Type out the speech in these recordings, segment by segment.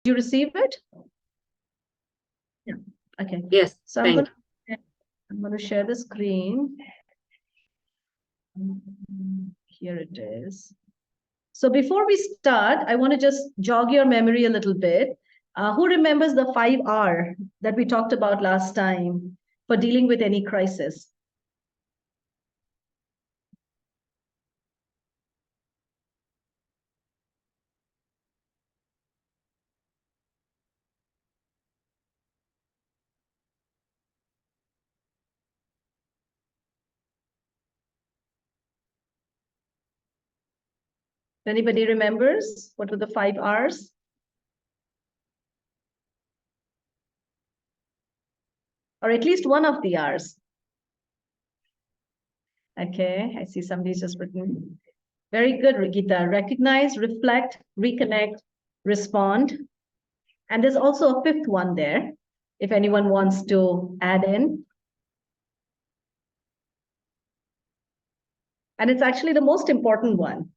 you receive it? Yeah. Okay. Yes. So I'm going to share the screen. Here it is. So before we start, I want to just jog your memory a little bit. Who remembers the 5R that we talked about last time for dealing with any crisis? Anybody remembers what were the 5Rs? Or at least one of the R's. Okay, I see somebody's just written. Very good, Rigita. Recognize, reflect, reconnect, respond. And there's also a fifth one there, if anyone wants to add in. And it's actually the most important one.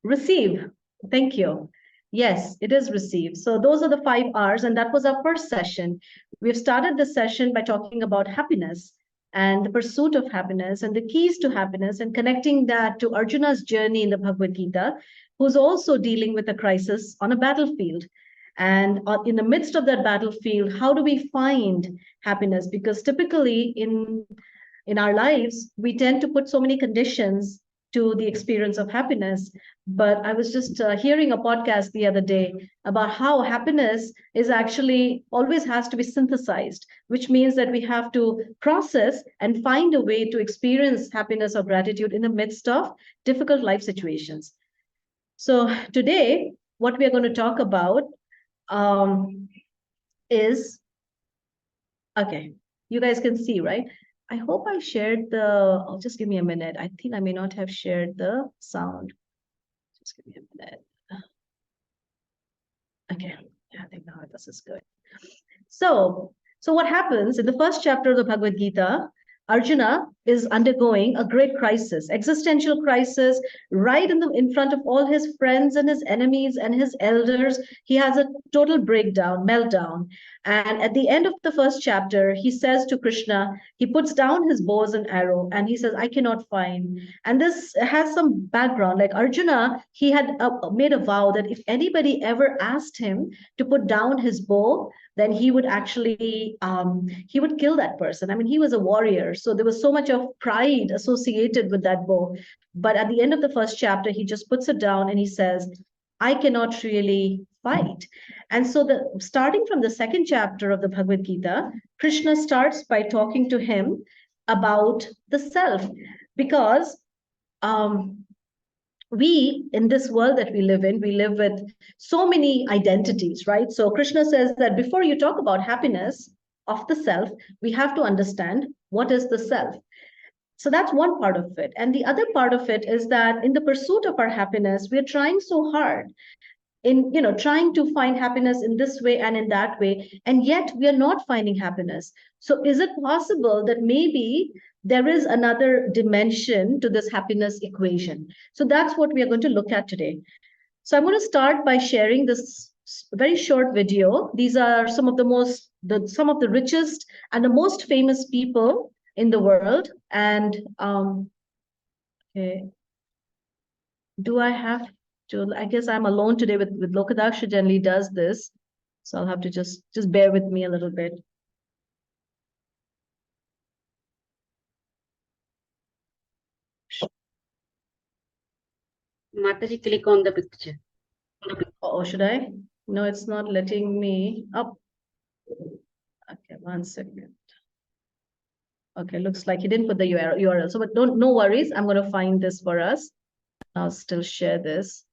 Receive. Thank you. Yes, it is receive. So those are the 5Rs, and that was our first session. We've started the session by talking about happiness and the pursuit of happiness and the keys to happiness, and connecting that to Arjuna's journey in the Bhagavad Gita, who's also dealing with a crisis on a battlefield. And in the midst of that battlefield, how do we find happiness? Because typically in our lives, we tend to put so many conditions to the experience of happiness. But I was just hearing a podcast the other day about how happiness is actually always has to be synthesized, which means that we have to process and find a way to experience happiness or gratitude in the midst of difficult life situations. So today, what we are going to talk about is, okay, you guys can see, right? I hope I shared oh, just give me a minute. I think I may not have shared the sound. Just give me a minute. Okay, I think now this is good. So what happens in the first chapter of the Bhagavad Gita? Arjuna is undergoing a great crisis, existential crisis, right in front of all his friends and his enemies and his elders. He has a total breakdown, meltdown. And at the end of the first chapter, he says to Krishna, he puts down his bows and arrow, and he says, I cannot find. And this has some background. Like Arjuna, he had made a vow that if anybody ever asked him to put down his bow, then he would actually he would kill that person. I mean, he was a warrior, so there was so much of pride associated with that bow. But at the end of the first chapter, he just puts it down and he says, I cannot really fight. And so starting from the second chapter of the Bhagavad Gita, Krishna starts by talking to him about the self, because we, in this world that we live in, we live with so many identities, right? So Krishna says that before you talk about happiness of the self, we have to understand what is the self. So that's one part of it. And the other part of it is that in the pursuit of our happiness, we're trying so hard in trying to find happiness in this way and in that way, and yet we are not finding happiness. So is it possible that maybe there is another dimension to this happiness equation? So that's what we are going to look at today. So I'm going to start by sharing this very short video. These are some of the richest and the most famous people in the world. And okay, do I have to? I guess I'm alone today with Lokadaksha generally does this, so I'll have to just bear with me a little bit. Mataji, click on the picture. Oh, should I? No, it's not letting me up. Okay, 1 second. Okay, looks like he didn't put the URL. So, but no worries. I'm going to find this for us. I'll still share this.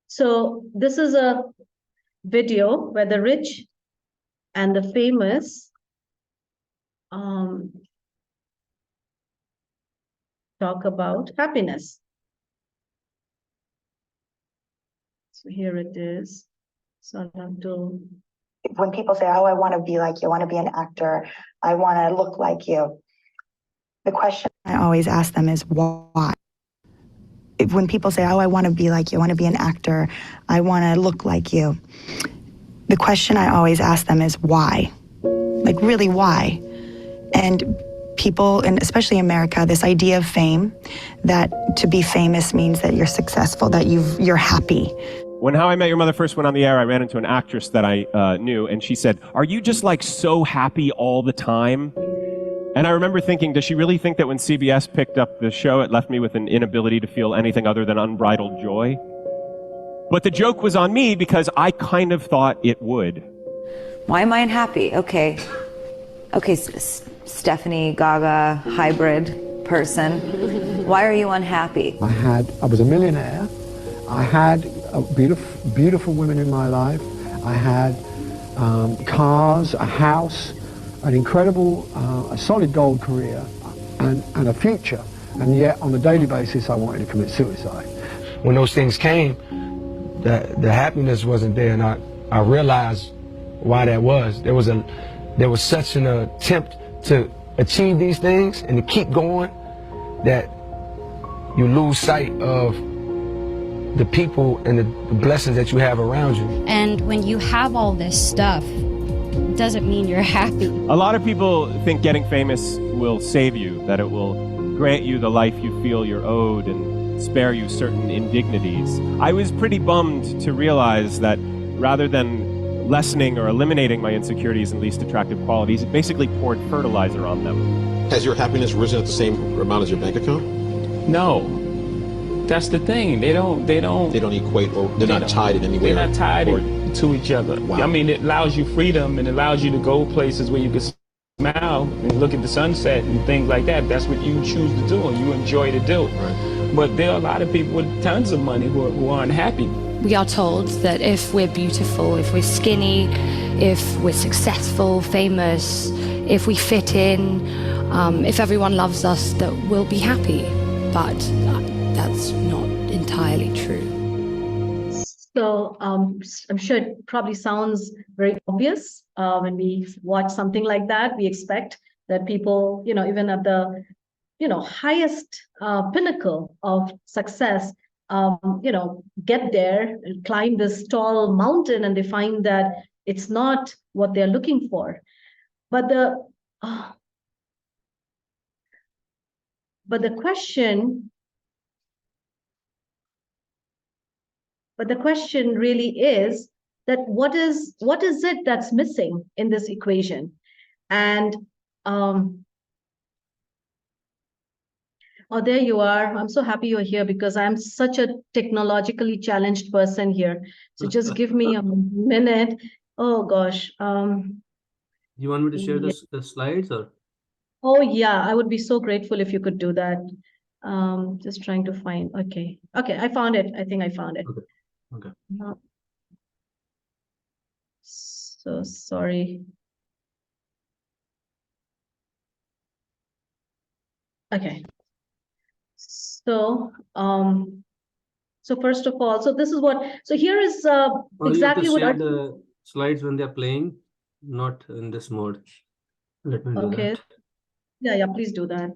So this is a video where the rich and the famous talk about happiness. So here it is. So I'll have to. When people say, oh, I want to be like you, I want to be an actor, I want to look like you, the question I always ask them is why? when people say, oh, I want to be like you, I want to be an actor, I want to look like you, the question I always ask them is why? Like, really, why? And people, and especially America, this idea of fame, that to be famous means that you're successful, that you're happy. When How I Met Your Mother first went on the air, I ran into an actress that I knew, and she said, "Are you just like so happy all the time?" And I remember thinking, does she really think that when CBS picked up the show, it left me with an inability to feel anything other than unbridled joy? But the joke was on me because I kind of thought it would. Why am I unhappy? Okay, Stephanie Gaga, hybrid person. Why are you unhappy? I was a millionaire. I had beautiful women in my life. I had cars, a house, an incredible, a solid gold career, and a future. And yet, on a daily basis, I wanted to commit suicide. When those things came, the happiness wasn't there, and I realized why that was. There was such an attempt to achieve these things and to keep going that you lose sight of the people and the blessings that you have around you. And when you have all this stuff, it doesn't mean you're happy. A lot of people think getting famous will save you, that it will grant you the life you feel you're owed and spare you certain indignities. I was pretty bummed to realize that rather than lessening or eliminating my insecurities and least attractive qualities, it basically poured fertilizer on them. Has your happiness risen at the same amount as your bank account? No. That's the thing. They don't equate, or they're not tied in any way. They're not tied to each other. Wow. I mean, it allows you freedom and it allows you to go places where you can smile and look at the sunset and things like that. That's what you choose to do and you enjoy to do. Right. But there are a lot of people with tons of money who are unhappy. We are told that if we're beautiful, if we're skinny, if we're successful, famous, if we fit in, if everyone loves us, that we'll be happy. But that's not entirely true. So I'm sure it probably sounds very obvious when we watch something like that. We expect that people, even at the, highest pinnacle of success, get there and climb this tall mountain, and they find that it's not what they're looking for. But the question really is that what is it that's missing in this equation? And oh, there you are. I'm so happy you're here because I'm such a technologically challenged person here. So just give me a minute. Oh gosh. You want me to share the slides or? Oh yeah, I would be so grateful if you could do that. Just trying to find. Okay, I found it. I think I found it. Okay. So sorry. Okay. So first of all, so this is what. So here is exactly what. Share the slides when they're playing, not in this mode. Let me do that. Yeah, please do that.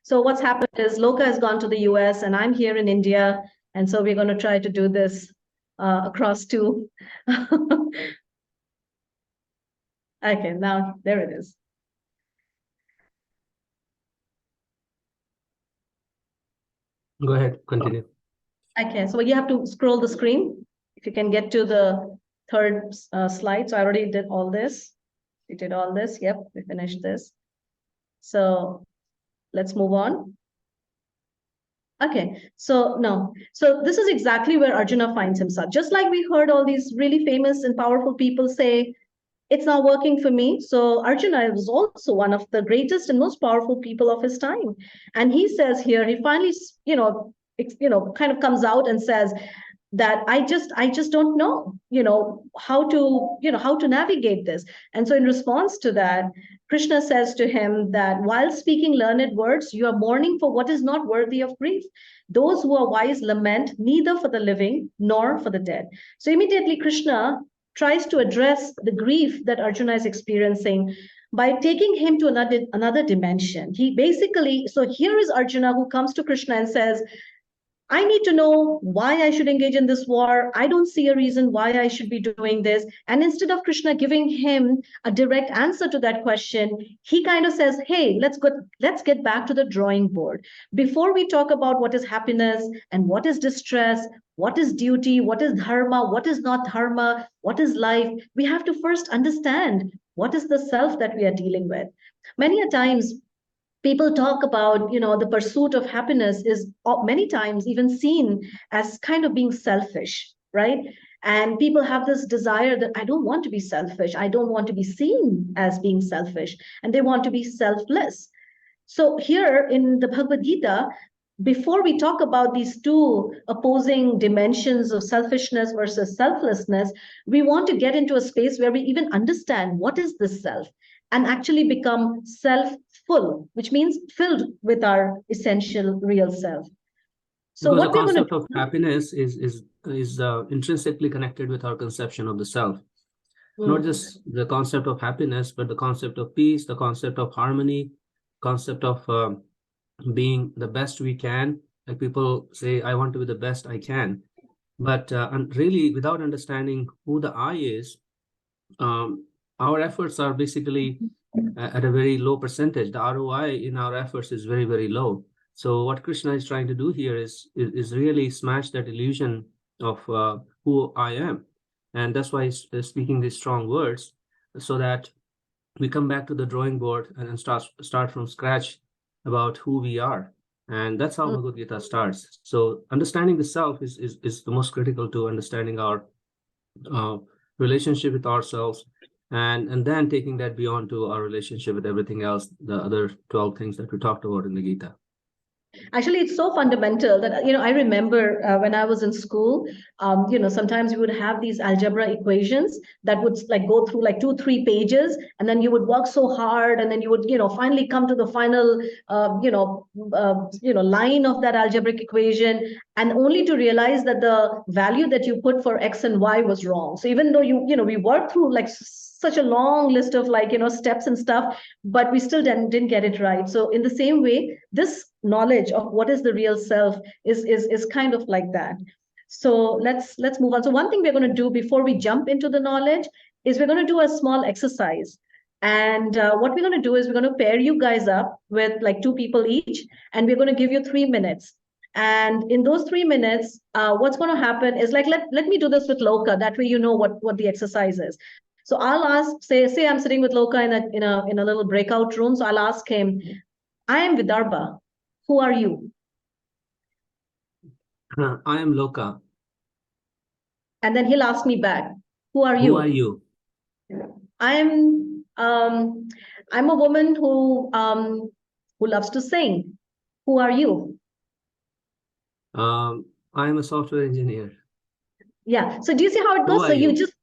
So what's happened is Loka has gone to the US and I'm here in India. And so we're going to try to do this across two. Okay, now there it is. Go ahead, continue. Okay, so you have to scroll the screen. If you can get to the third slide. So I already did all this. We did all this. Yep, we finished this. So let's move on. Okay, so this is exactly where Arjuna finds himself. Just like we heard all these really famous and powerful people say, it's not working for me. So Arjuna was also one of the greatest and most powerful people of his time. And he says here, he finally, kind of comes out and says that I just don't know, how to navigate this. And so in response to that, Krishna says to him that while speaking learned words, you are mourning for what is not worthy of grief. Those who are wise lament neither for the living nor for the dead. So immediately Krishna tries to address the grief that Arjuna is experiencing by taking him to another dimension. He basically, so here is Arjuna who comes to Krishna and says, I need to know why I should engage in this war. I don't see a reason why I should be doing this. And instead of Krishna giving him a direct answer to that question, he kind of says, hey, let's get back to the drawing board. Before we talk about what is happiness and what is distress, what is duty, what is dharma, what is not dharma, what is life, we have to first understand what is the self that we are dealing with. Many a times, people talk about, the pursuit of happiness is many times even seen as kind of being selfish, right? And people have this desire that I don't want to be selfish. I don't want to be seen as being selfish, and they want to be selfless. So here in the Bhagavad Gita, before we talk about these two opposing dimensions of selfishness versus selflessness, we want to get into a space where we even understand what is the self and actually become self-full, which means filled with our essential real self. So because what the we're going concept to of happiness is intrinsically connected with our conception of the self. Not just the concept of happiness, but the concept of peace, the concept of harmony, concept of being the best we can. Like people say, I want to be the best I can. But and really, without understanding who the I is, our efforts are basically at a very low percentage. The ROI in our efforts is very, very low. So what Krishna is trying to do here is really smash that illusion of who I am. And that's why he's speaking these strong words, so that we come back to the drawing board and start from scratch about who we are. And that's how Bhagavad Gita starts. So understanding the self is the most critical to understanding our relationship with ourselves, and then taking that beyond to our relationship with everything else, the other 12 things that we talked about in the Gita. Actually, it's so fundamental that, I remember when I was in school, sometimes we would have these algebra equations that would like go through like 2-3 pages, and then you would work so hard, and then you would, finally come to the final, line of that algebraic equation, and only to realize that the value that you put for X and Y was wrong. So even though we worked through like such a long list of like, steps and stuff, but we still didn't get it right. So in the same way, this knowledge of what is the real self is kind of like that. So let's move on. So one thing we're going to do before we jump into the knowledge is we're going to do a small exercise. And what we're going to do is we're going to pair you guys up with like 2 people each, and we're going to give you 3 minutes. And in those 3 minutes, what's going to happen is like, let me do this with Loka. That way, what the exercise is. So I'll ask, say I'm sitting with Loka in a little breakout room. So I'll ask him, I am Vidarbha. Who are you? I am Loka. And then he'll ask me back, who are you? Who are you? I'm a woman who loves to sing. Who are you? I am a software engineer. Yeah. So do you see how it goes? So you just,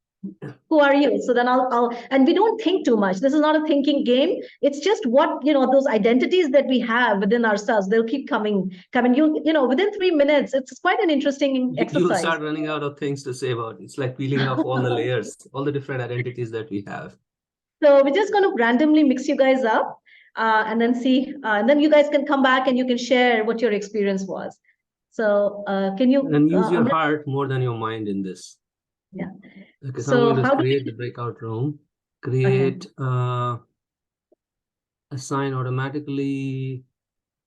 who are you? So then and we don't think too much. This is not a thinking game. It's just what, those identities that we have within ourselves, they'll keep coming. Within 3 minutes, it's quite an interesting exercise. You'll start running out of things to say about it. It's like peeling off all the layers, all the different identities that we have. So we're just going to randomly mix you guys up and then see, and then you guys can come back and you can share what your experience was. So can you- And use your heart more than your mind in this. Yeah. Okay, so I'm going to create the breakout room. Create, assign automatically,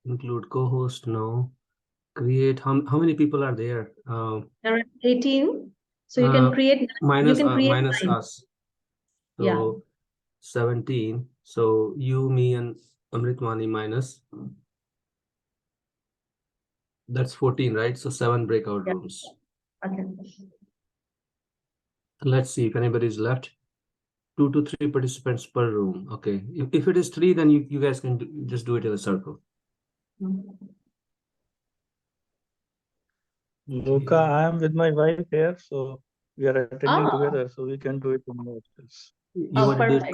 include co-host, no. Create, how many people are there? There are 18. So you can create, minus minus us. So yeah. 17. So you, me, and Amritwani minus. That's 14, right? So 7 breakout rooms. Okay. Let's see if anybody's left. 2 to 3 participants per room. Okay. If it is 3, then you guys can just do it in a circle. Loka, I am with my wife here, so we are attending together, so we can do it on ourselves.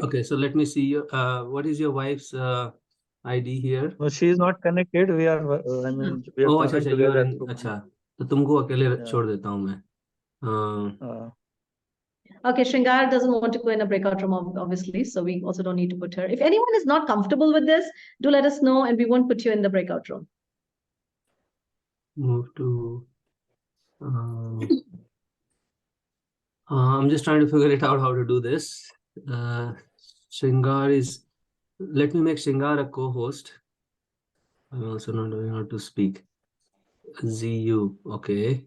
Okay, so let me see you. What is your wife's ID here? No, she is not connected. We are. I mean, we are अच्छा, together. अच्छा, तो तुमको अकेले छोड़ देता हूँ मैं. Okay, Shringar doesn't want to go in a breakout room, obviously, so we also don't need to put her. If anyone is not comfortable with this, do let us know and we won't put you in the breakout room. Move to. I'm just trying to figure it out how to do this. Shringar is. Let me make Shringar a co-host. I'm also not knowing how to speak. ZU. Okay.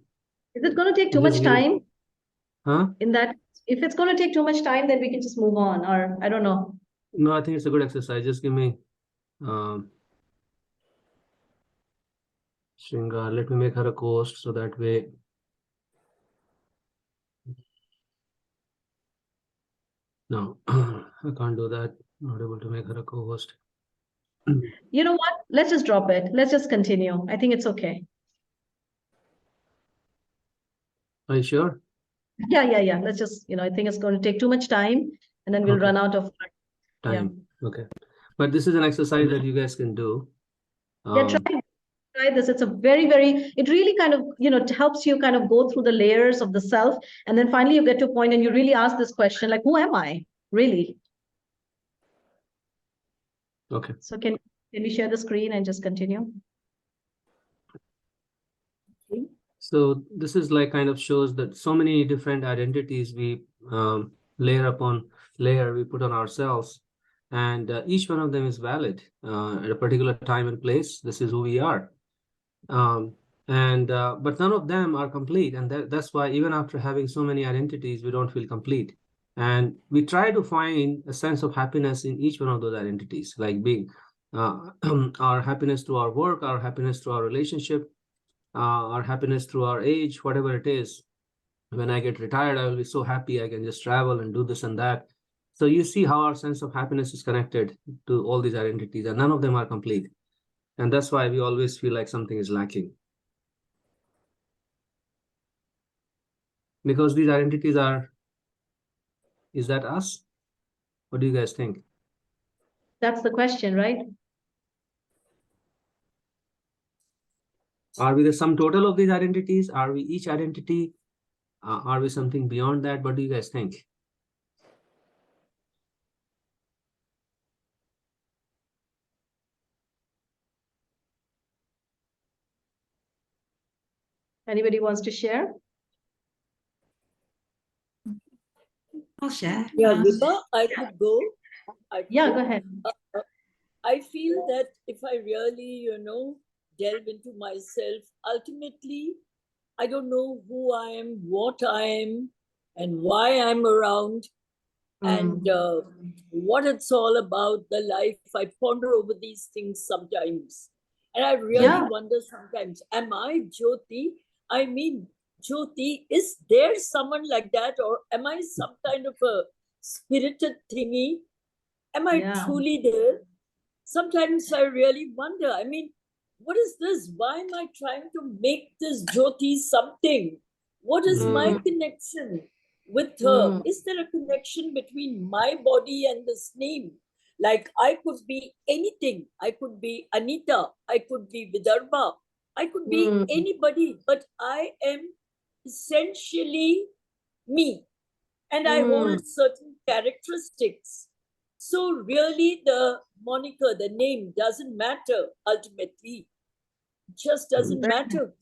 Is it going to take too Just much give it- time? Huh? In that, if it's going to take too much time, then we can just move on, or I don't know. No, I think it's a good exercise. Just give me Shringar. Let me make her a co-host so that way. No, I can't do that. Not able to make her a co-host. You know what? Let's just drop it. Let's just continue. I think it's okay. Are you sure? Yeah. Let's just, I think it's going to take too much time and then we'll Okay. run out of Time. Okay. But this is an exercise that you guys can do. Yeah, try this. It's a very, it really kind of, it helps you kind of go through the layers of the self. And then finally you get to a point and you really ask this question, like, who am I really? Okay. So can we share the screen and just continue? So this is like kind of shows that so many different identities we layer upon layer we put on ourselves, and each one of them is valid at a particular time and place. This is who we are, but none of them are complete, and that's why even after having so many identities, we don't feel complete. And we try to find a sense of happiness in each one of those identities, like being our happiness through our work, our happiness through our relationship, our happiness through our age, whatever it is. When I get retired, I will be so happy I can just travel and do this and that. So you see how our sense of happiness is connected to all these identities, and none of them are complete. And that's why we always feel like something is lacking. Because these identities is that us? What do you guys think? That's the question, right? Are we the sum total of these identities? Are we each identity? Are we something beyond that? What do you guys think? Anybody wants to share? I'll share. Yeah, Vibha, I could go. Go ahead. I feel that if I really, delve into myself, ultimately, I don't know who I am, what I am, and why I'm around, and what it's all about, the life. I ponder over these things sometimes. And I really wonder sometimes, am I Jyoti? I mean, Jyoti, is there someone like that, or am I some kind of a spirited thingy? Am I truly there? Sometimes I really wonder. I mean, what is this? Why am I trying to make this Jyoti something? What is my connection with her? Is there a connection between my body and this name? Like, I could be anything. I could be Anita. I could be Vidarbha. I could be anybody, but I am essentially me. And I hold certain characteristics. So really the moniker, the name doesn't matter ultimately. It just doesn't matter.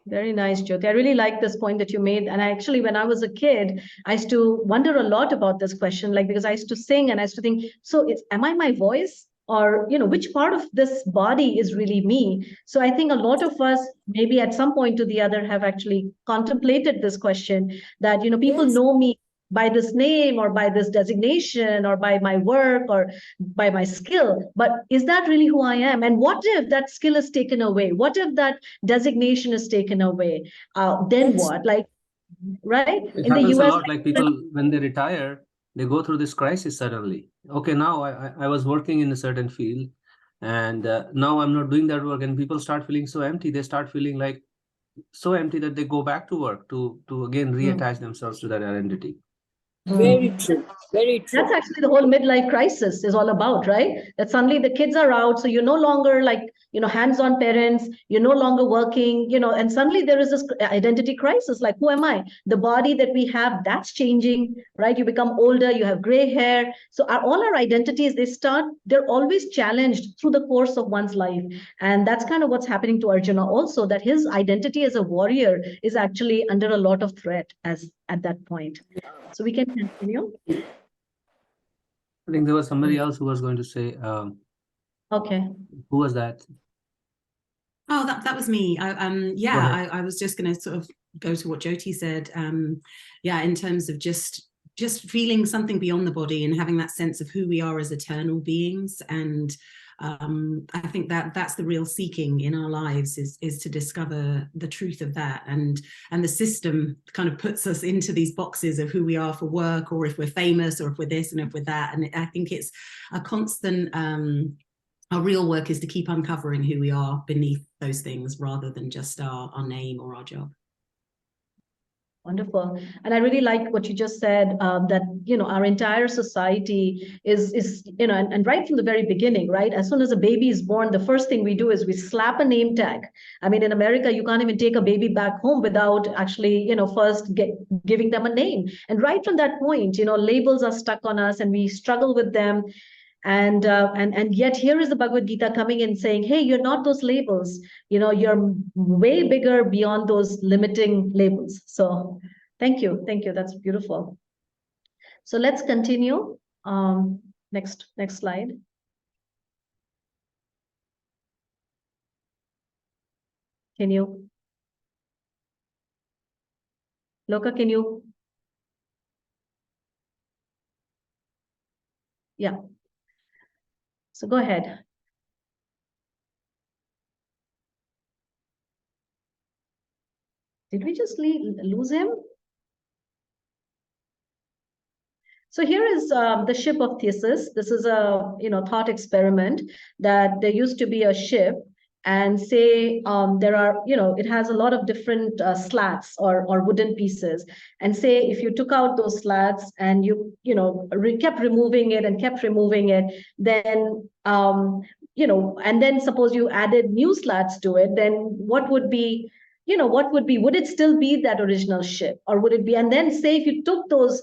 Very nice, Jyoti. I really like this point that you made. And I actually, when I was a kid, I used to wonder a lot about this question, like, because I used to sing and I used to think, so am I my voice? Or, which part of this body is really me? So I think a lot of us, maybe at some point or the other, have actually contemplated this question that, people know me by this name or by this designation or by my work or by my skill, but is that really who I am? And what if that skill is taken away? What if that designation is taken away? Then what? Like, right? It In the happens US, a lot, like people, when they retire, they go through this crisis suddenly. Okay, now I was working in a certain field, and now I'm not doing that work, and people start feeling so empty. They start feeling like so empty that they go back to work to again reattach themselves to that identity. Very true. Very true. That's actually the whole midlife crisis is all about, right? That suddenly the kids are out, so you're no longer like hands-on parents, you're no longer working, and suddenly there is this identity crisis, like, who am I? The body that we have, that's changing, right? You become older, you have gray hair. So all our identities, they're always challenged through the course of one's life. And that's kind of what's happening to Arjuna also, that his identity as a warrior is actually under a lot of threat at that point. So we can continue. I think there was somebody else who was going to say, okay. Who was that? Oh, that was me. I was just going to sort of go to what Jyoti said. In terms of just feeling something beyond the body and having that sense of who we are as eternal beings. And I think that's the real seeking in our lives, is to discover the truth of that. And the system kind of puts us into these boxes of who we are for work, or if we're famous, or if we're this and if we're that. And I think it's a constant, our real work is to keep uncovering who we are beneath those things, rather than just our name or our job. Wonderful. And I really like what you just said, that, our entire society is and right from the very beginning, right? As soon as a baby is born, the first thing we do is we slap a name tag. I mean, in America, you can't even take a baby back home without actually, first giving them a name. And right from that point, labels are stuck on us and we struggle with them. And yet here is the Bhagavad Gita coming in saying, hey, you're not those labels, you're way bigger beyond those limiting labels. So thank you. That's beautiful. So let's continue. Next slide. Can you, Loka, can you? Yeah. So go ahead. Did we just lose him? So here is the ship of Theseus. This is a thought experiment, that there used to be a ship, and say there are it has a lot of different slats or wooden pieces, and say if you took out those slats and you kept removing it, then and then suppose you added new slats to it, then what would be would it still be that original ship, or would it be? And then say if you took those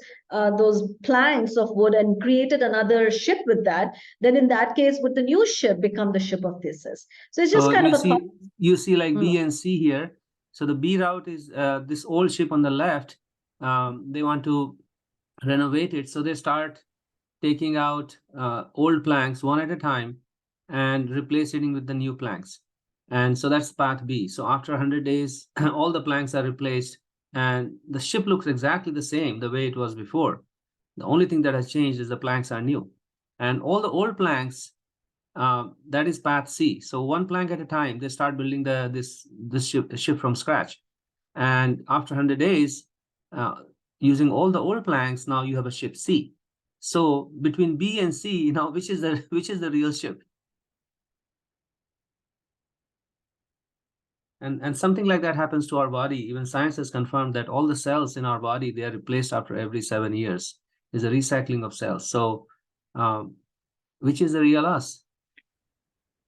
planks of wood and created another ship with that, then in that case, would the new ship become the ship of Theseus? So it's just kind of a you see like B and C here. So the B route is this old ship on the left. They want to renovate it, so they start taking out old planks one at a time and replacing it with the new planks. And so that's path B. So after 100 days, all the planks are replaced and the ship looks exactly the same the way it was before. The only thing that has changed is the planks are new. And all the old planks, that is path C. So one plank at a time, they start building this ship from scratch. And after 100 days, using all the old planks, now you have a ship C. So between B and C, which is the real ship? And something like that happens to our body. Even science has confirmed that all the cells in our body, they are replaced after every 7 years. There's a recycling of cells. So which is the real us?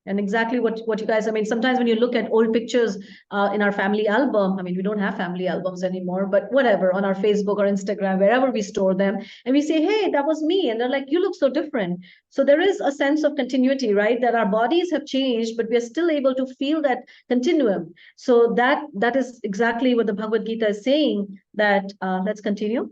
And exactly what you guys, I mean, sometimes when you look at old pictures in our family album, I mean, we don't have family albums anymore, but whatever, on our Facebook or Instagram, wherever we store them, and we say, hey, that was me. And they're like, you look so different. So there is a sense of continuity, right? That our bodies have changed, but we are still able to feel that continuum. So that is exactly what the Bhagavad Gita is saying, that let's continue.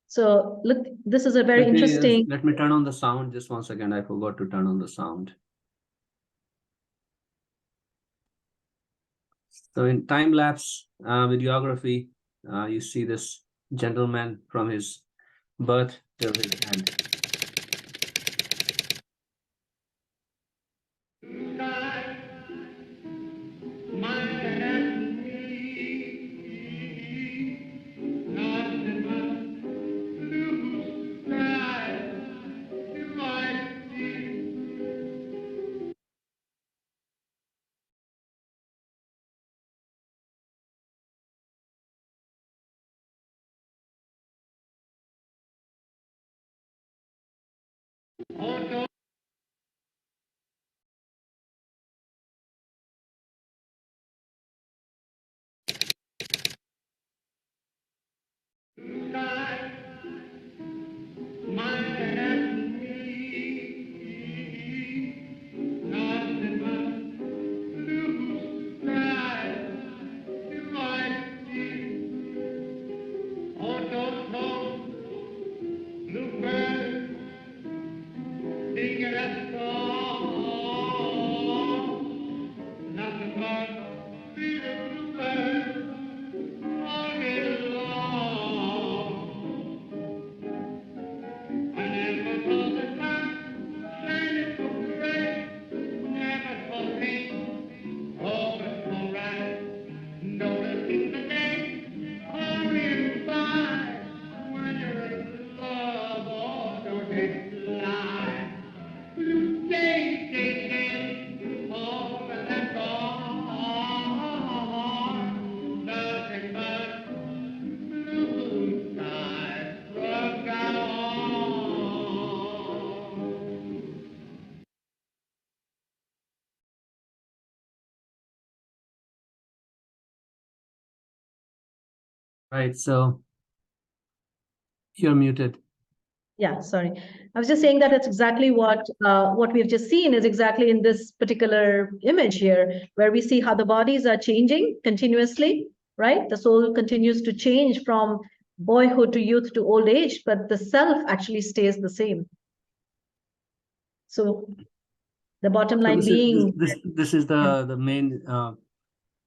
So look, this is a very interesting. Let me turn on the sound. Just 1 second. I forgot to turn on the sound. So in time-lapse videography, you see this gentleman from his birth till his end. Right, so you're muted. Yeah, sorry. I was just saying that it's exactly what we've just seen is exactly in this particular image here, where we see how the bodies are changing continuously, right? The soul continues to change from boyhood to youth to old age, but the self actually stays the same. So the bottom line being This is the main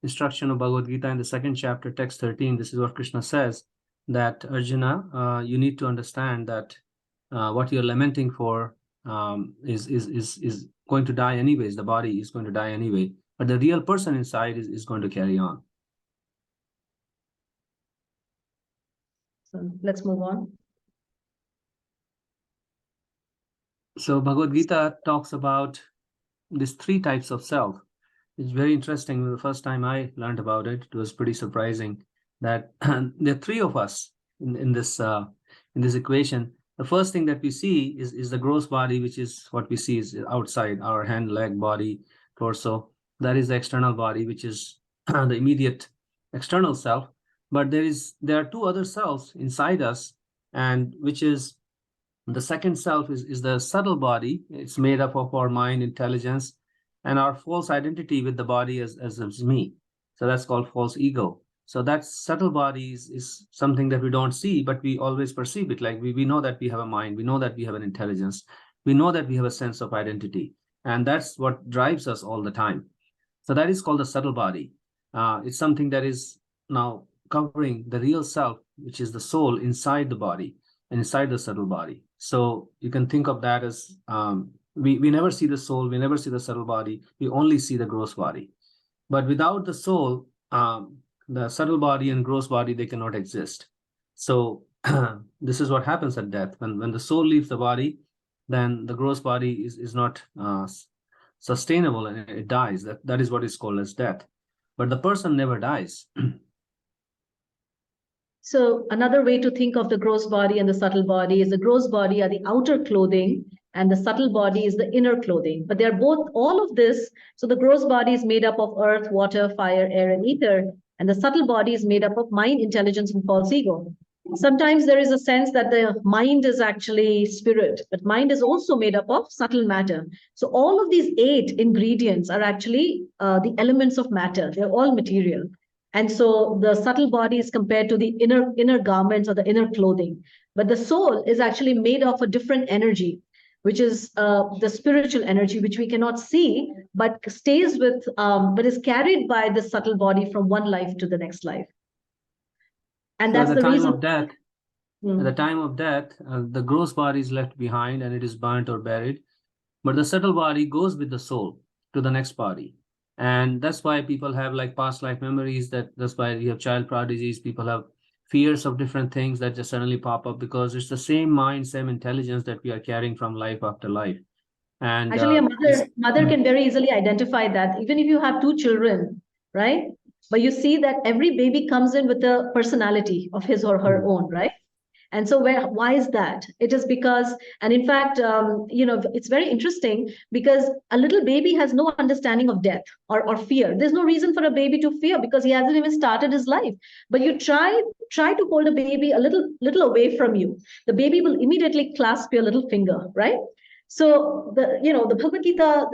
instruction of Bhagavad Gita in the second chapter, text 13. This is what Krishna says, that Arjuna, you need to understand that what you're lamenting for is going to die anyways. The body is going to die anyway, but the real person inside is going to carry on. So let's move on. So Bhagavad Gita talks about these three types of self. It's very interesting. The first time I learned about it, it was pretty surprising that there are three of us in this equation. The first thing that we see is the gross body, which is what we see is outside our hand, leg, body, torso. That is the external body, which is the immediate external self. But there are two other selves inside us, and which is the second self is the subtle body. It's made up of our mind, intelligence, and our false identity with the body as me. So that's called false ego. So that subtle body is something that we don't see, but we always perceive it. Like we know that we have a mind, we know that we have an intelligence, we know that we have a sense of identity. And that's what drives us all the time. So that is called the subtle body. It's something that is now covering the real self, which is the soul inside the body and inside the subtle body. So you can think of that as we never see the soul, we never see the subtle body, we only see the gross body. But without the soul, the subtle body and gross body, they cannot exist. So this is what happens at death. When the soul leaves the body, then the gross body is not sustainable and it dies. That is what is called as death. But the person never dies. So another way to think of the gross body and the subtle body is the gross body are the outer clothing and the subtle body is the inner clothing. But they're both, all of this, so the gross body is made up of earth, water, fire, air, and ether. And the subtle body is made up of mind, intelligence, and false ego. Sometimes there is a sense that the mind is actually spirit, but mind is also made up of subtle matter. So all of these 8 ingredients are actually the elements of matter. They're all material. And so the subtle body is compared to the inner garments or the inner clothing. But the soul is actually made of a different energy, which is the spiritual energy, which we cannot see, but stays with, but is carried by the subtle body from one life to the next life. And that's the reason. At the time of death, the gross body is left behind and it is burnt or buried. But the subtle body goes with the soul to the next body. And that's why people have like past life memories. That's why you have child prodigies. People have fears of different things that just suddenly pop up because it's the same mind, same intelligence that we are carrying from life after life. And actually, a mother can very easily identify that, even if you have 2 children, right? But you see that every baby comes in with a personality of his or her own, right? And so why is that? It is because, and in fact, it's very interesting because a little baby has no understanding of death or fear. There's no reason for a baby to fear because he hasn't even started his life. But you try to hold a baby a little away from you. The baby will immediately clasp your little finger, right? So the Bhagavad Gita,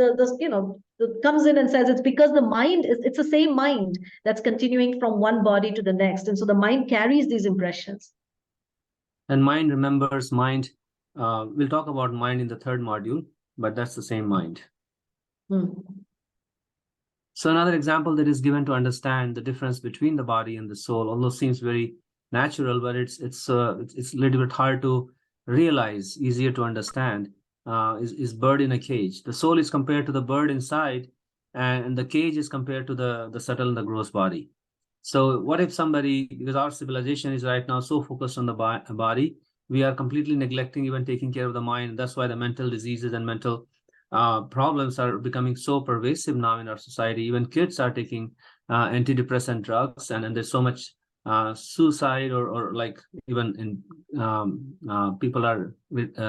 comes in and says it's because the mind it's the same mind that's continuing from one body to the next. And so the mind carries these impressions. And mind remembers mind. We'll talk about mind in the third module, but that's the same mind. So another example that is given to understand the difference between the body and the soul, although seems very natural, but it's a little bit hard to realize, easier to understand, is bird in a cage. The soul is compared to the bird inside, and the cage is compared to the subtle and the gross body. So what if somebody, because our civilization is right now so focused on the body, we are completely neglecting even taking care of the mind. That's why the mental diseases and mental problems are becoming so pervasive now in our society. Even kids are taking antidepressant drugs, and there's so much suicide or like even in people are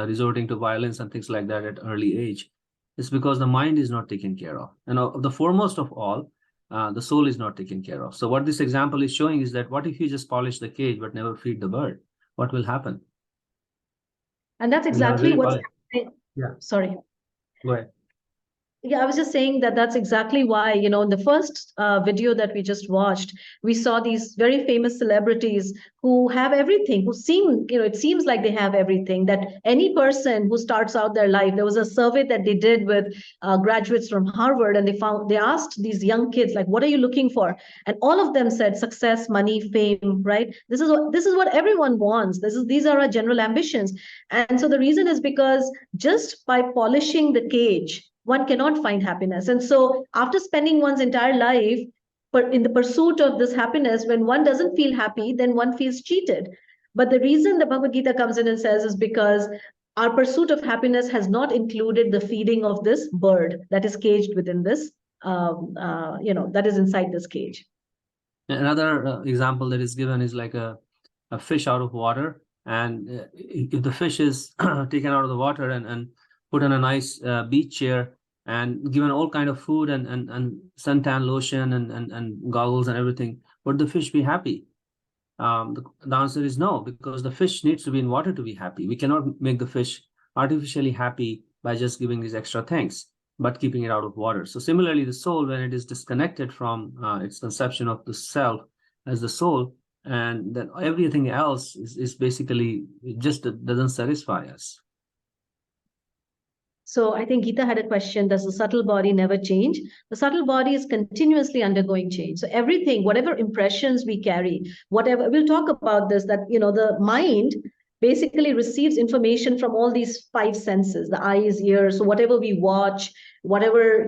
resorting to violence and things like that at early age. It's because the mind is not taken care of. And the foremost of all, the soul is not taken care of. So what this example is showing is that what if you just polish the cage but never feed the bird? What will happen? And that's exactly what's happening. Yeah. Sorry. Go ahead. Yeah, I was just saying that's exactly why, in the first video that we just watched, we saw these very famous celebrities who have everything, who seem, it seems like they have everything, that any person who starts out their life, there was a survey that they did with graduates from Harvard, and they asked these young kids, like, what are you looking for? And all of them said success, money, fame, right? This is what everyone wants. These are our general ambitions. And so the reason is because just by polishing the cage, one cannot find happiness. And so after spending one's entire life in the pursuit of this happiness, when one doesn't feel happy, then one feels cheated. But the reason the Bhagavad Gita comes in and says is because our pursuit of happiness has not included the feeding of this bird that is caged within this, that is inside this cage. Another example that is given is like a fish out of water. And if the fish is taken out of the water and put on a nice beach chair and given all kind of food and suntan lotion and goggles and everything, would the fish be happy? The answer is no, because the fish needs to be in water to be happy. We cannot make the fish artificially happy by just giving these extra things, but keeping it out of water. So similarly, the soul, when it is disconnected from its conception of the self as the soul, and then everything else is basically, it just doesn't satisfy us. So I think Geeta had a question, does the subtle body never change? The subtle body is continuously undergoing change. So everything, whatever impressions we carry, whatever, we'll talk about this, that, the mind basically receives information from all these five senses, the eyes, ears, so whatever we watch, whatever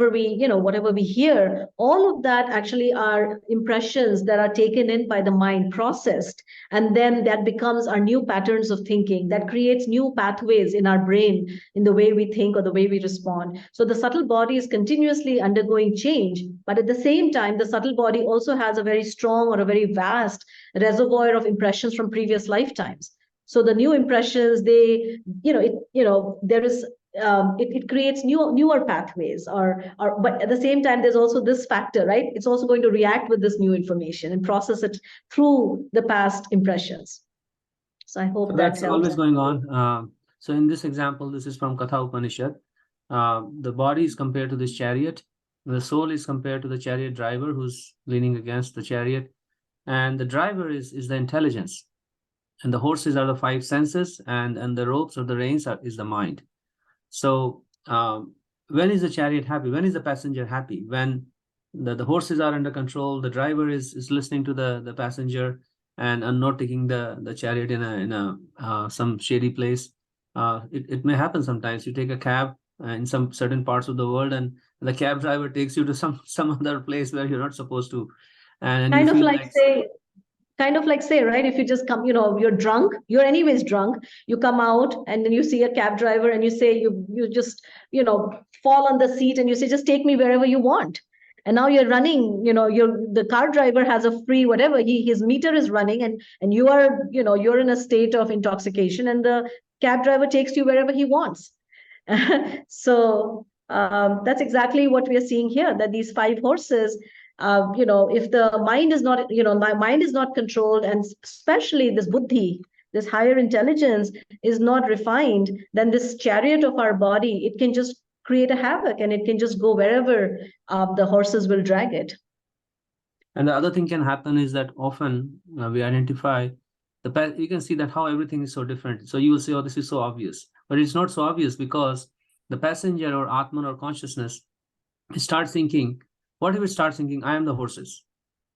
we hear, all of that actually are impressions that are taken in by the mind, processed, and then that becomes our new patterns of thinking, that creates new pathways in our brain in the way we think or the way we respond. So the subtle body is continuously undergoing change, but at the same time, the subtle body also has a very strong or a very vast reservoir of impressions from previous lifetimes. So the new impressions, it creates newer pathways, but at the same time, there's also this factor, right? It's also going to react with this new information and process it through the past impressions. So I hope that's always going on. So in this example, this is from Katha Upanishad. The body is compared to this chariot. The soul is compared to the chariot driver who's leaning against the chariot. And the driver is the intelligence. And the horses are the five senses, and the ropes or the reins is the mind. So when is the chariot happy? When is the passenger happy? When the horses are under control, the driver is listening to the passenger and not taking the chariot in some shady place. It may happen sometimes. You take a cab in some certain parts of the world, and the cab driver takes you to some other place where you're not supposed to. And kind of like say, right, if you just come, you're drunk, you're anyways drunk, you come out and then you see a cab driver and you say, you just, fall on the seat and you say, just take me wherever you want. And now you're running, the car driver has a free whatever, his meter is running, and you are, you're in a state of intoxication, and the cab driver takes you wherever he wants. So that's exactly what we are seeing here, that these 5 horses, if the mind is not, my mind is not controlled, and especially this buddhi, this higher intelligence is not refined, then this chariot of our body, it can just create a havoc, and it can just go wherever the horses will drag it. And the other thing can happen is that often we identify you can see that how everything is so different. So you will say, oh, this is so obvious, but it's not so obvious, because the passenger or Atman or consciousness starts thinking, what if it starts thinking, I am the horses?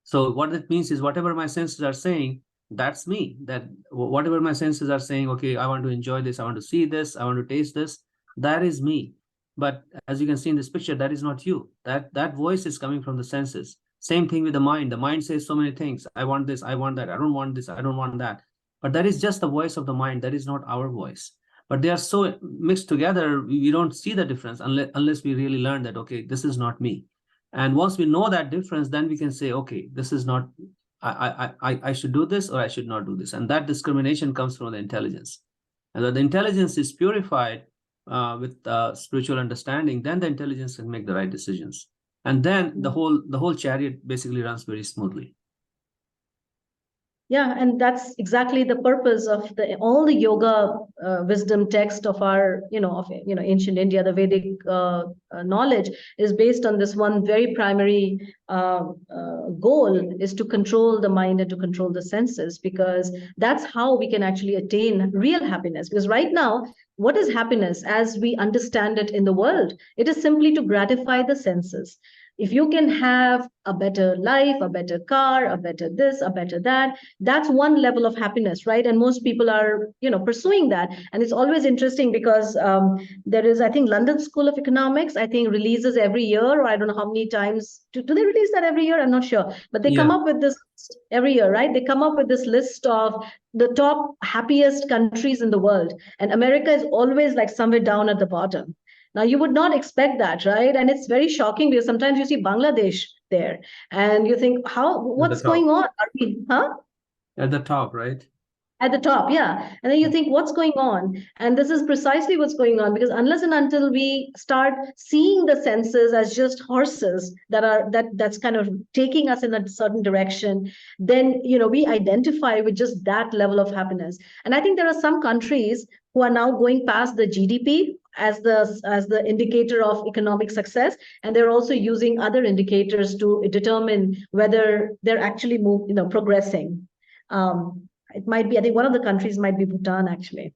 So what that means is whatever my senses are saying, that's me. That whatever my senses are saying, okay, I want to enjoy this, I want to see this, I want to taste this, that is me. But as you can see in this picture, that is not you. That voice is coming from the senses. Same thing with the mind. The mind says so many things. I want this, I want that, I don't want this, I don't want that. But that is just the voice of the mind. That is not our voice. But they are so mixed together, we don't see the difference unless we really learn that, okay, this is not me. And once we know that difference, then we can say, okay, this is not, I should do this or I should not do this. And that discrimination comes from the intelligence. And when the intelligence is purified with spiritual understanding, then the intelligence can make the right decisions. And then the whole chariot basically runs very smoothly. Yeah, and that's exactly the purpose of all the yoga wisdom text of our, ancient India. The Vedic knowledge is based on this one very primary goal, is to control the mind and to control the senses, because that's how we can actually attain real happiness. Because right now, what is happiness as we understand it in the world? It is simply to gratify the senses. If you can have a better life, a better car, a better this, a better that, that's one level of happiness, right? And most people are, pursuing that. And it's always interesting because there is, I think, London School of Economics, I think, releases every year, or I don't know how many times. Do they release that every year? I'm not sure. But they come up with this every year, right? They come up with this list of the top happiest countries in the world. And America is always like somewhere down at the bottom. Now, you would not expect that, right? And it's very shocking because sometimes you see Bangladesh there and you think, what's going on? At the top, right? At the top, yeah. And then you think, what's going on? And this is precisely what's going on, because unless and until we start seeing the senses as just horses that's kind of taking us in a certain direction, then, we identify with just that level of happiness. And I think there are some countries who are now going past the GDP as the indicator of economic success, and they're also using other indicators to determine whether they're actually progressing. It might be, I think one of the countries might be Bhutan, actually.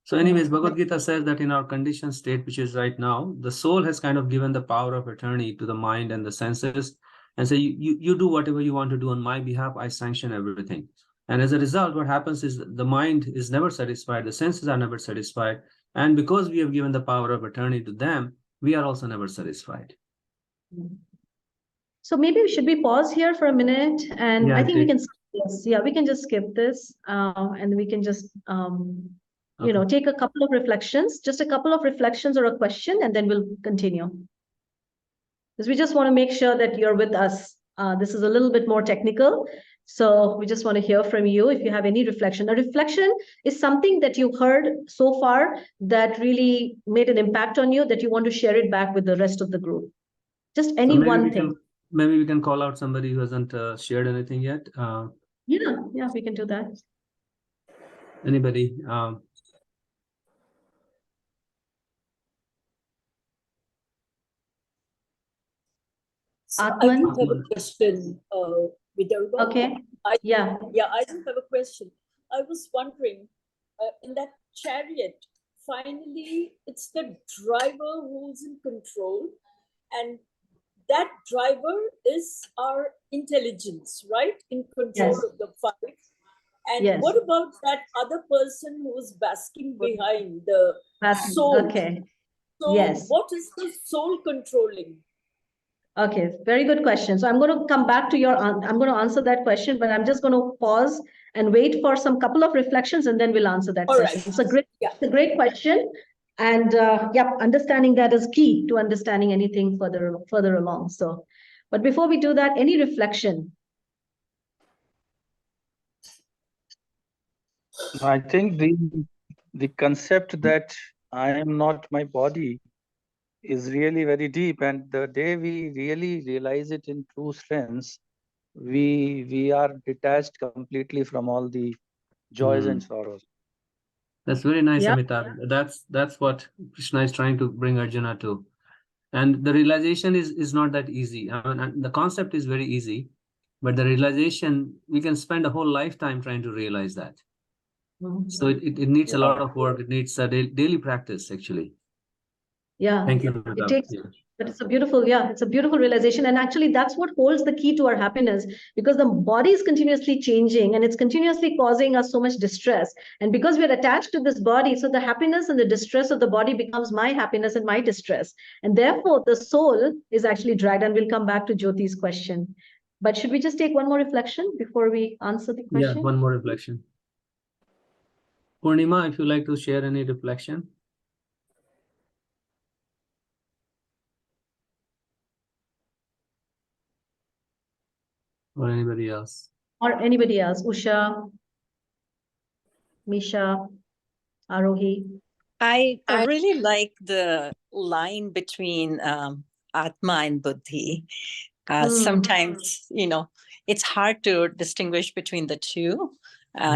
So anyways, Bhagavad Gita says that in our conditioned state, which is right now, the soul has kind of given the power of attorney to the mind and the senses, and say, you do whatever you want to do on my behalf, I sanction everything. And as a result, what happens is the mind is never satisfied, the senses are never satisfied. And because we have given the power of attorney to them, we are also never satisfied. So maybe should we pause here for a minute? And I think we can skip this. Yeah, we can just skip this and we can just, take a couple of reflections, just a couple of reflections or a question, and then we'll continue. Because we just want to make sure that you're with us. This is a little bit more technical. So we just want to hear from you if you have any reflection. A reflection is something that you heard so far that really made an impact on you, that you want to share it back with the rest of the group. Just any one thing. Maybe we can call out somebody who hasn't shared anything yet. Yeah, we can do that. Anybody? I do have a question, Vidarbha. Okay. I do have a question. I was wondering, in that chariot, finally, it's the driver who's in control, and that driver is our intelligence, right? In control of the fight. And what about that other person who is basking behind the soul? Okay. So what is the soul controlling? Okay, very good question. So I'm going to come back to I'm going to answer that question, but I'm just going to pause and wait for some couple of reflections, and then we'll answer that question. It's a great question. And understanding that is key to understanding anything further along. So, but before we do that, any reflection? I think the concept that I am not my body is really very deep, and the day we really realize it in true sense, we are detached completely from all the joys and sorrows. That's very nice, Yeah. Amitabh. That's what Krishna is trying to bring Arjuna to. And the realization is not that easy. I mean, and the concept is very easy, but the realization, we can spend a whole lifetime trying to realize that. So it needs a lot of work. It needs a daily practice, actually. Yeah. Thank you, It Amitabh. takes, Yeah. but it's a beautiful realization. And actually, that's what holds the key to our happiness, because the body is continuously changing and it's continuously causing us so much distress. And because we're attached to this body, so the happiness and the distress of the body becomes my happiness and my distress. And therefore, the soul is actually dragged. And we'll come back to Jyoti's question. But should we just take one more reflection before we answer the question? Yeah, one more reflection. Purnima, if you like to share any reflection. Or anybody else? Or anybody else? Usha, Misha, Arohi. I really like the line between Atma and Buddhi. Sometimes, it's hard to distinguish between the two.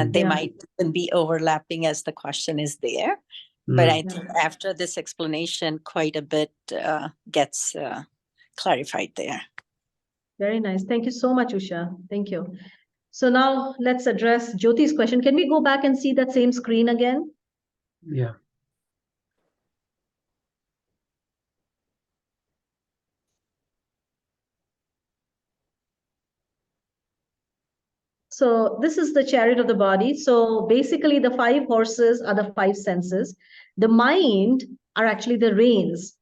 They might be overlapping as the question is there. But I think after this explanation, quite a bit gets clarified there. Very nice. Thank you so much, Usha. Thank you. So now let's address Jyoti's question. Can we go back and see that same screen again? Yeah. So this is the chariot of the body. So basically the 5 horses are the 5 senses. The mind are actually the reins.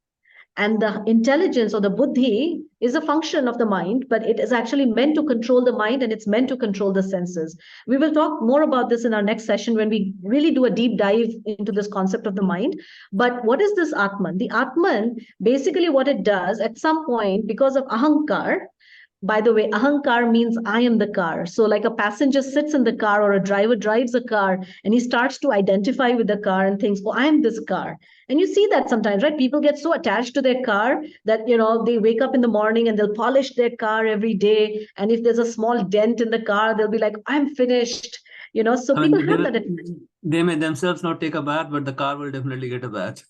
And the intelligence or the buddhi is a function of the mind, but it is actually meant to control the mind and it's meant to control the senses. We will talk more about this in our next session when we really do a deep dive into this concept of the mind. But what is this Atman? The Atman, basically what it does at some point, because of ahankar, by the way, ahankar means I am the car. So like a passenger sits in the car or a driver drives a car and he starts to identify with the car and thinks, oh, I am this car. And you see that sometimes, right? People get so attached to their car that, they wake up in the morning and they'll polish their car every day. And if there's a small dent in the car, they'll be like, I'm finished. So people have that. They may themselves not take a bath, but the car will definitely get a bath.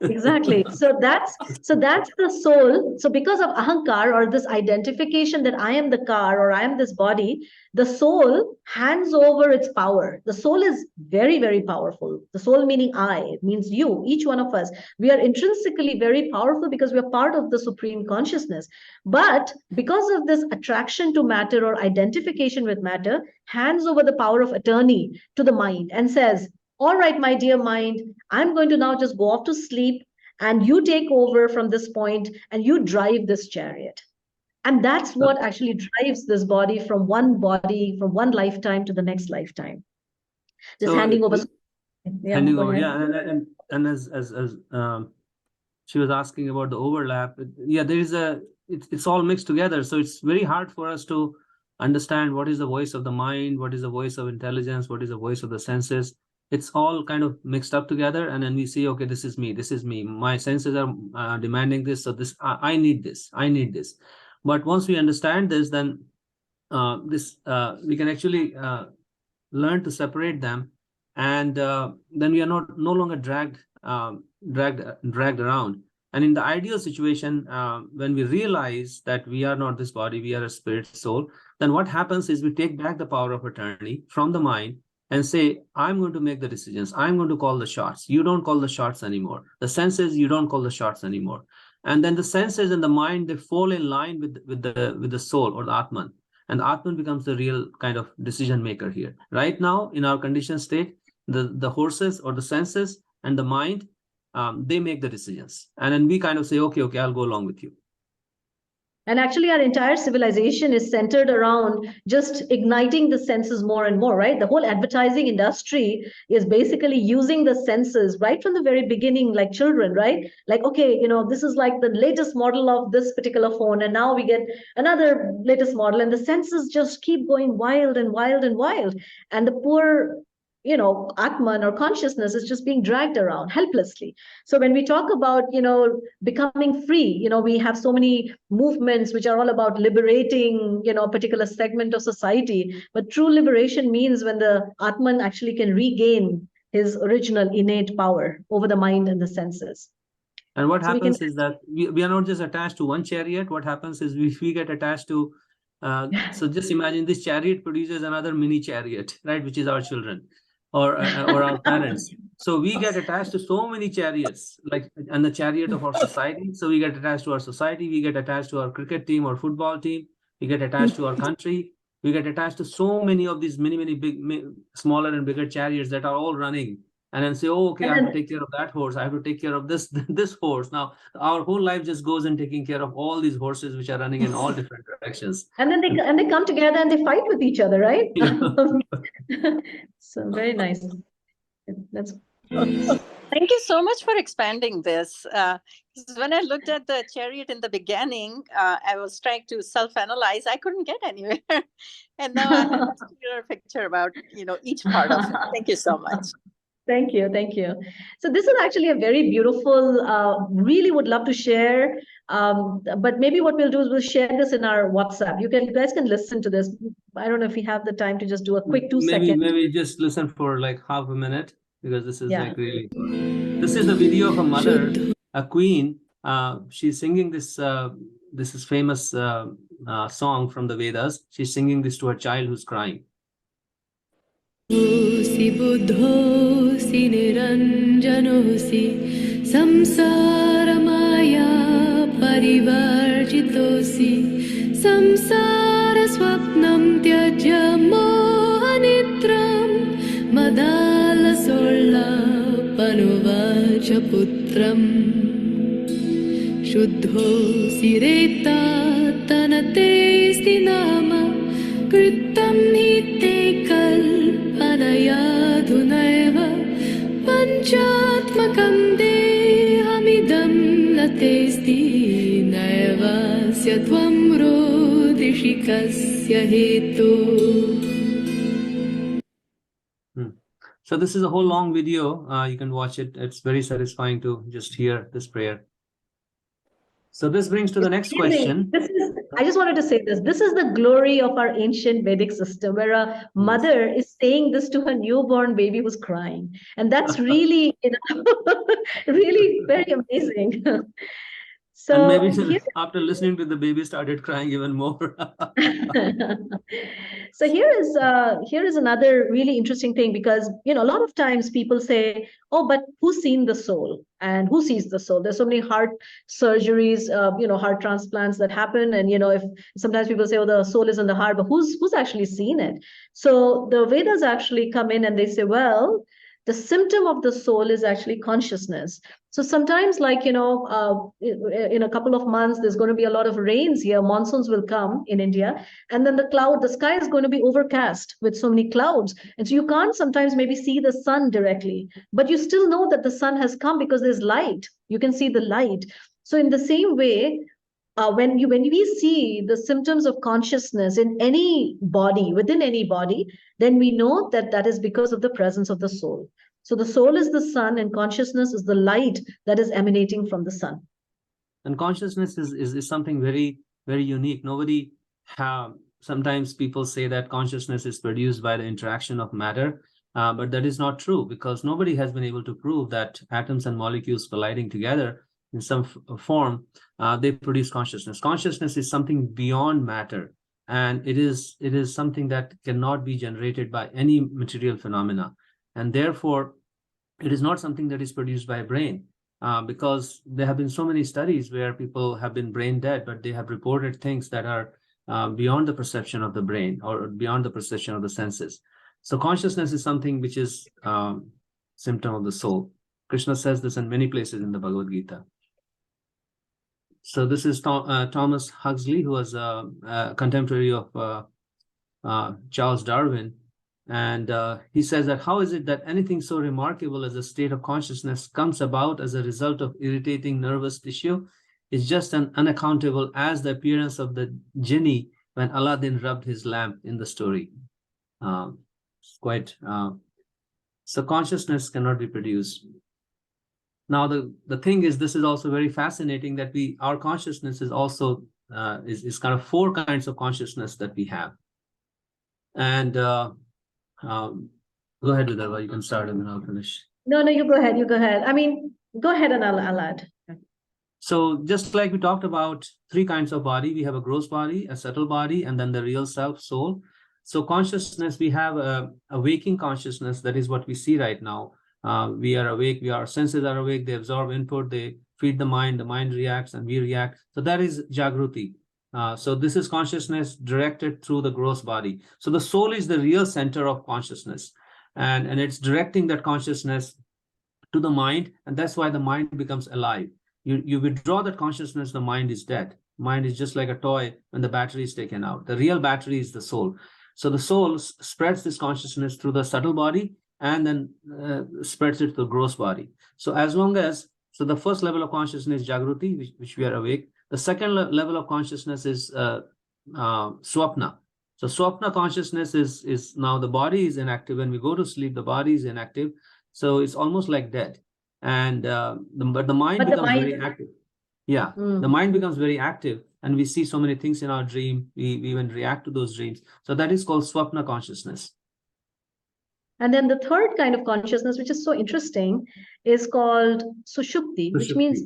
Exactly. So that's the soul. So because of ahankar, or this identification that I am the car or I am this body, the soul hands over its power. The soul is very, very powerful. The soul meaning I, it means you, each one of us. We are intrinsically very powerful because we are part of the supreme consciousness. But because of this attraction to matter or identification with matter, hands over the power of attorney to the mind and says, all right, my dear mind, I'm going to now just go off to sleep and you take over from this point and you drive this chariot. And that's what actually drives this body from one lifetime to the next lifetime. Just handing over. Handing over, yeah. And as she was asking about the overlap, it's all mixed together. So it's very hard for us to understand what is the voice of the mind, what is the voice of intelligence, what is the voice of the senses. It's all kind of mixed up together, and then we see, okay, this is me. My senses are demanding this, so I need this. But once we understand this, then we can actually learn to separate them, and then we are no longer dragged around. And in the ideal situation, when we realize that we are not this body, we are a spirit soul, then what happens is we take back the power of attorney from the mind and say, I'm going to make the decisions. I'm going to call the shots. You don't call the shots anymore. The senses, you don't call the shots anymore. And then the senses and the mind, they fall in line with the soul or the Atman. And the Atman becomes the real kind of decision maker here. Right now, in our conditioned state, the horses or the senses and the mind, they make the decisions. And then we kind of say, okay, I'll go along with you. And actually, our entire civilization is centered around just igniting the senses more and more, right? The whole advertising industry is basically using the senses right from the very beginning, like children, right? Like, okay, this is like the latest model of this particular phone, and now we get another latest model, and the senses just keep going wild and wild and wild. And the poor Atman or consciousness is just being dragged around helplessly. So when we talk about, becoming free, we have so many movements which are all about liberating, a particular segment of society. But true liberation means when the Atman actually can regain his original innate power over the mind and the senses. And what happens is that we are not just attached to one chariot. What happens is we get attached to, so just imagine this chariot produces another mini chariot, right? Which is our children. Or our parents. So we get attached to so many chariots, and the chariot of our society. So we get attached to our society, we get attached to our cricket team or football team, we get attached to our country, we get attached to so many of these many big, smaller and bigger chariots that are all running. And then say, oh, okay, I have to take care of that horse. I have to take care of this horse. Now, our whole life just goes in taking care of all these horses which are running in all different directions. And then they come together and they fight with each other, right? So very nice. That's. Thank you so much for expanding this. When I looked at the chariot in the beginning, I was trying to self-analyze. I couldn't get anywhere. And now I have a clearer picture about, each part of it. Thank you so much. Thank you. Thank you. So this is actually a very beautiful, really would love to share. But maybe what we'll do is we'll share this in our WhatsApp. You guys can listen to this. I don't know if we have the time to just do a quick 2 second. Maybe just listen for like half a minute, because this is like really, this is the video of a mother, a queen. She's singing this, this is famous song from the Vedas. She's singing this to her child who's crying. Si buddhosi niranjanosi samsara maya parivarjitosi samsara swapnam tyajya mohanitram madala solla panuvacha putram shuddhosi reta tanate stinama kritam nite kalpanayadhunaiva panchatmakam dehamidam latesti naivasya tvam rodishikasya hetu. So this is a whole long video. You can watch it. It's very satisfying to just hear this prayer. So this brings to the next question. I just wanted to say this. This is the glory of our ancient Vedic system, where a mother is saying this to her newborn baby who's crying. And that's really, really very amazing. So and maybe after listening to the baby started crying even more. So here is another really interesting thing, because a lot of times people say, oh, but who's seen the soul and who sees the soul? There's so many heart surgeries, heart transplants that happen, and if sometimes people say, oh, the soul is in the heart, but who's actually seen it? So the Vedas actually come in and they say, well, the symptom of the soul is actually consciousness. So sometimes, like, in a couple of months, there's going to be a lot of rains here. Monsoons will come in India. And then the sky is going to be overcast with so many clouds. And so you can't sometimes maybe see the sun directly, but you still know that the sun has come because there's light. You can see the light. So in the same way, when we see the symptoms of consciousness in any body, within any body, then we know that that is because of the presence of the soul. So the soul is the sun, and consciousness is the light that is emanating from the sun. And consciousness is something very, very unique. Sometimes people say that consciousness is produced by the interaction of matter, but that is not true, because nobody has been able to prove that atoms and molecules colliding together in some form, they produce consciousness. Consciousness is something beyond matter, and it is something that cannot be generated by any material phenomena. And therefore, it is not something that is produced by a brain, because there have been so many studies where people have been brain dead, but they have reported things that are beyond the perception of the brain or beyond the perception of the senses. So consciousness is something which is symptom of the soul. Krishna says this in many places in the Bhagavad Gita. So this is Thomas Huxley, who was a contemporary of Charles Darwin. And he says that how is it that anything so remarkable as a state of consciousness comes about as a result of irritating nervous tissue is just as unaccountable as the appearance of the genie when Aladdin rubbed his lamp in the story. It's quite, so consciousness cannot be produced. Now, the thing is, this is also very fascinating that our consciousness is also, is kind of 4 kinds of consciousness that we have. And go ahead with that, you can start and then I'll finish. No, you go ahead, I mean, go ahead and I'll add. So just like we talked about 3 kinds of body, we have a gross body, a subtle body, and then the real self, soul. So consciousness, we have a waking consciousness, that is what we see right now. We are awake, our senses are awake, they absorb input, they feed the mind reacts and we react. So that is Jagruti. So this is consciousness directed through the gross body. So the soul is the real center of consciousness, and it's directing that consciousness to the mind, and that's why the mind becomes alive. You withdraw that consciousness, the mind is dead. Mind is just like a toy when the battery is taken out. The real battery is the soul. So the soul spreads this consciousness through the subtle body and then spreads it to the gross body. So as long as, so the first level of consciousness is Jagruti, which we are awake. The second level of consciousness is Swapna. So Swapna consciousness is now the body is inactive. When we go to sleep, the body is inactive. So it's almost like dead. And but the mind becomes very active. Yeah, the mind becomes very active, and we see so many things in our dream. We even react to those dreams. So that is called Swapna consciousness. And then the third kind of consciousness, which is so interesting, is called Sushupti, which means,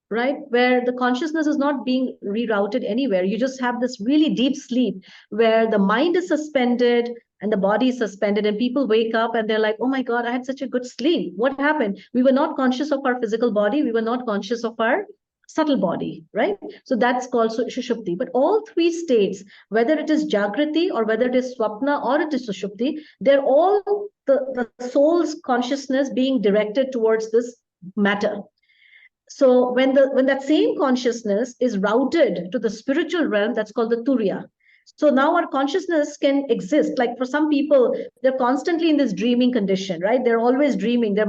right, where the consciousness is not being rerouted anywhere. You just have this really deep sleep where the mind is suspended and the body is suspended, and people wake up and they're like, oh my God, I had such a good sleep. What happened? We were not conscious of our physical body. We were not conscious of our subtle body, right? So that's called Sushupti. But all 3 states, whether it is Jagrati or whether it is Swapna or it is Sushupti, they're all the soul's consciousness being directed towards this matter. So when that same consciousness is routed to the spiritual realm, that's called the Turiya. So now our consciousness can exist. Like for some people, they're constantly in this dreaming condition, right? They're always dreaming. They're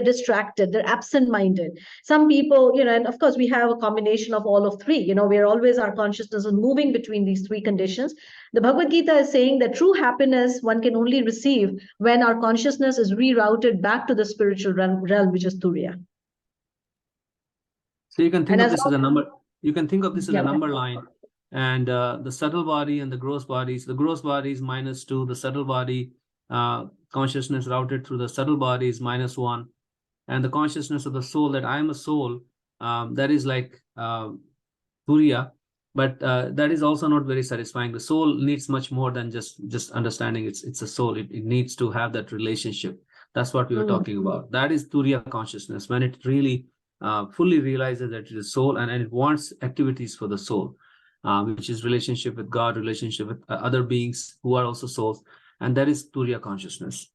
distracted. They're absent-minded. Some people, and of course we have a combination of all of 3. We're always, our consciousness is moving between these 3 conditions. The Bhagavad Gita is saying that true happiness one can only receive when our consciousness is rerouted back to the spiritual realm, which is Turiya. So you can think of this as a number. You can think of this as a number line. And the subtle body and the gross bodies. The gross body is -2. The subtle body consciousness routed through the subtle body is -1. And the consciousness of the soul, that I am a soul, that is like Turiya. But that is also not very satisfying. The soul needs much more than just understanding it's a soul. It needs to have that relationship. That's what we were talking about. That is Turiya consciousness, when it really fully realizes that it is soul, and it wants activities for the soul. Which is relationship with God, relationship with other beings who are also souls, and that is Turiya consciousness.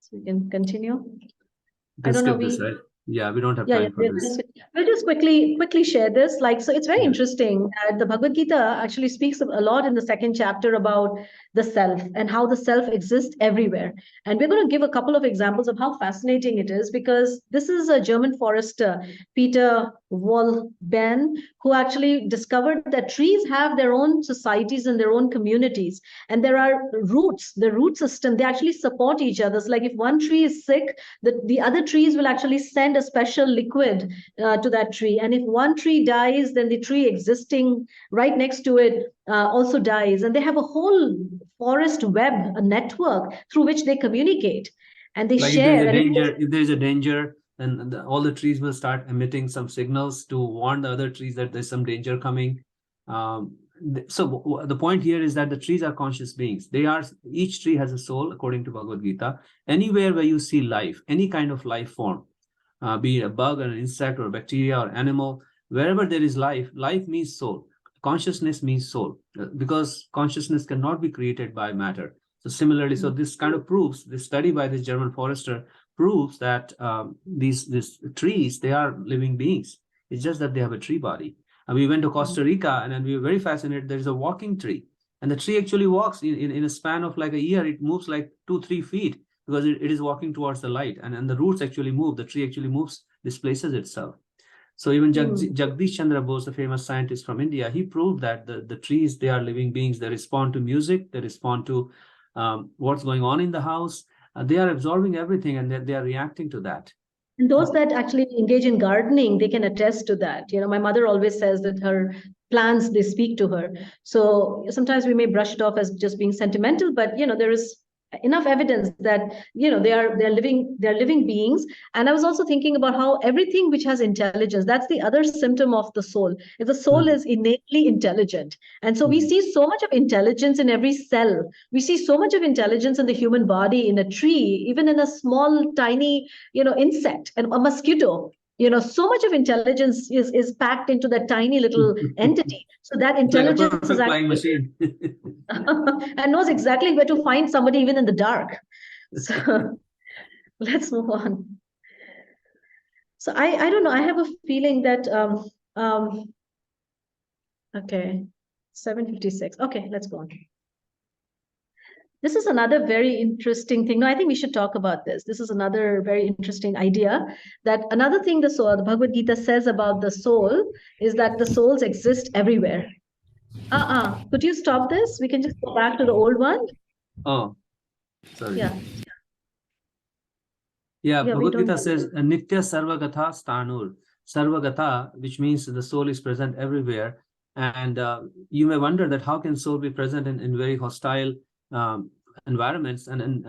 So we can continue. I don't know. This, right? Yeah, we don't have time for this. We'll just quickly share this. So it's very interesting that the Bhagavad Gita actually speaks a lot in the 2nd chapter about the self and how the self exists everywhere. And we're going to give a couple of examples of how fascinating it is, because this is a German forester, Peter Wolleben, who actually discovered that trees have their own societies and their own communities. And there are roots, the root system, they actually support each other. So like if one tree is sick, the other trees will actually send a special liquid to that tree. And if one tree dies, then the tree existing right next to it also dies. And they have a whole forest web, a network through which they communicate and they share. If there's a danger, then all the trees will start emitting some signals to warn the other trees that there's some danger coming. So the point here is that the trees are conscious beings. Each tree has a soul, according to Bhagavad Gita. Anywhere where you see life, any kind of life form, be it a bug or an insect or a bacteria or animal, wherever there is life, life means soul. Consciousness means soul, because consciousness cannot be created by matter. So similarly, so this kind of proves, this study by this German forester proves that these trees, they are living beings. It's just that they have a tree body. And we went to Costa Rica, and then we were very fascinated. There's a walking tree, and the tree actually walks in a span of like a year. It moves like 2-3 feet because it is walking towards the light, and the roots actually move. The tree actually moves, displaces itself. So even Jagdish Chandra Bose, the famous scientist from India, he proved that the trees, they are living beings. They respond to music. They respond to what's going on in the house. They are absorbing everything, and they are reacting to that. And those that actually engage in gardening, they can attest to that. My mother always says that her plants, they speak to her. So sometimes we may brush it off as just being sentimental, but there is enough evidence that they're living beings. And I was also thinking about how everything which has intelligence, that's the other symptom of the soul. If the soul is innately intelligent, and so we see so much of intelligence in every cell. We see so much of intelligence in the human body, in a tree, even in a small tiny insect and a mosquito. So much of intelligence is packed into that tiny little entity. So that intelligence is actually and knows exactly where to find somebody even in the dark. So let's move on. So I don't know. I have a feeling that okay, 7:56. Okay, let's go on. This is another very interesting thing. No, I think we should talk about this. This is another very interesting idea, that another thing the Bhagavad Gita says about the soul is that the souls exist everywhere. Could you stop this? We can just go back to the old one. Oh, sorry. Yeah, Bhagavad Gita says, Nitya Sarvagata Stanur. Sarvagata, which means the soul is present everywhere. And you may wonder that how can soul be present in very hostile environments? And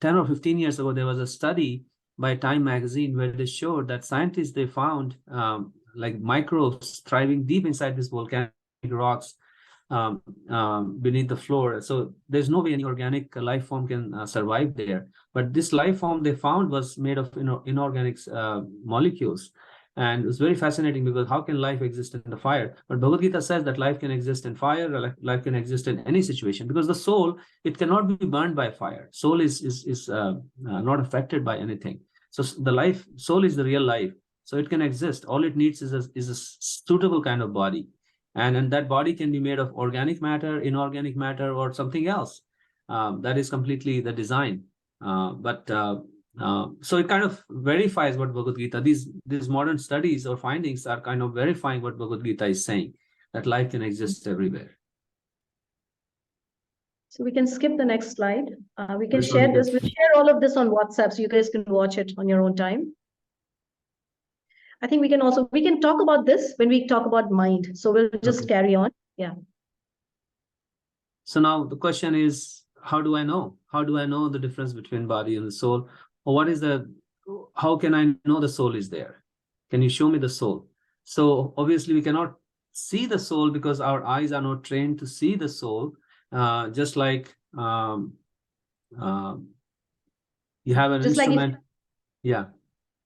10 or 15 years ago, there was a study by Time magazine where they showed that scientists, they found like microbes thriving deep inside these volcanic rocks beneath the floor. So there's no way any organic life form can survive there. But this life form they found was made of inorganic molecules. And it was very fascinating because how can life exist in the fire? But Bhagavad Gita says that life can exist in fire, life can exist in any situation, because the soul, it cannot be burned by fire. Soul is not affected by anything. So the soul is the real life. So it can exist. All it needs is a suitable kind of body. And that body can be made of organic matter, inorganic matter, or something else. That is completely the design. So it kind of verifies what Bhagavad Gita, these modern studies or findings are kind of verifying what Bhagavad Gita is saying, that life can exist everywhere. So we can skip the next slide. We can share this. We'll share all of this on WhatsApp so you guys can watch it on your own time. I think we can talk about this when we talk about mind. So we'll just carry on. Yeah. So now the question is, how do I know? How do I know the difference between body and the soul? Or how can I know the soul is there? Can you show me the soul? So obviously we cannot see the soul because our eyes are not trained to see the soul. Just like you have an instrument. Yeah,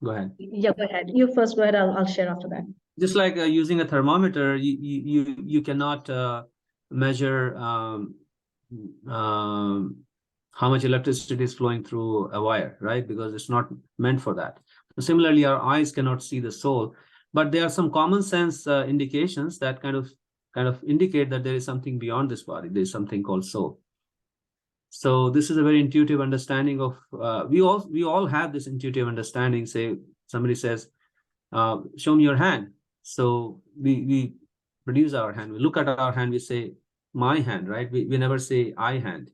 go ahead. Yeah, go ahead. You first go ahead. I'll share after that. Just like using a thermometer, you cannot measure how much electricity is flowing through a wire, right? Because it's not meant for that. Similarly, our eyes cannot see the soul, but there are some common sense indications that kind of indicate that there is something beyond this body. There is something called soul. So this is a very intuitive understanding of. We all have this intuitive understanding. Say somebody says, "Show me your hand." So we produce our hand. We look at our hand. We say, "My hand," right? We never say "I hand."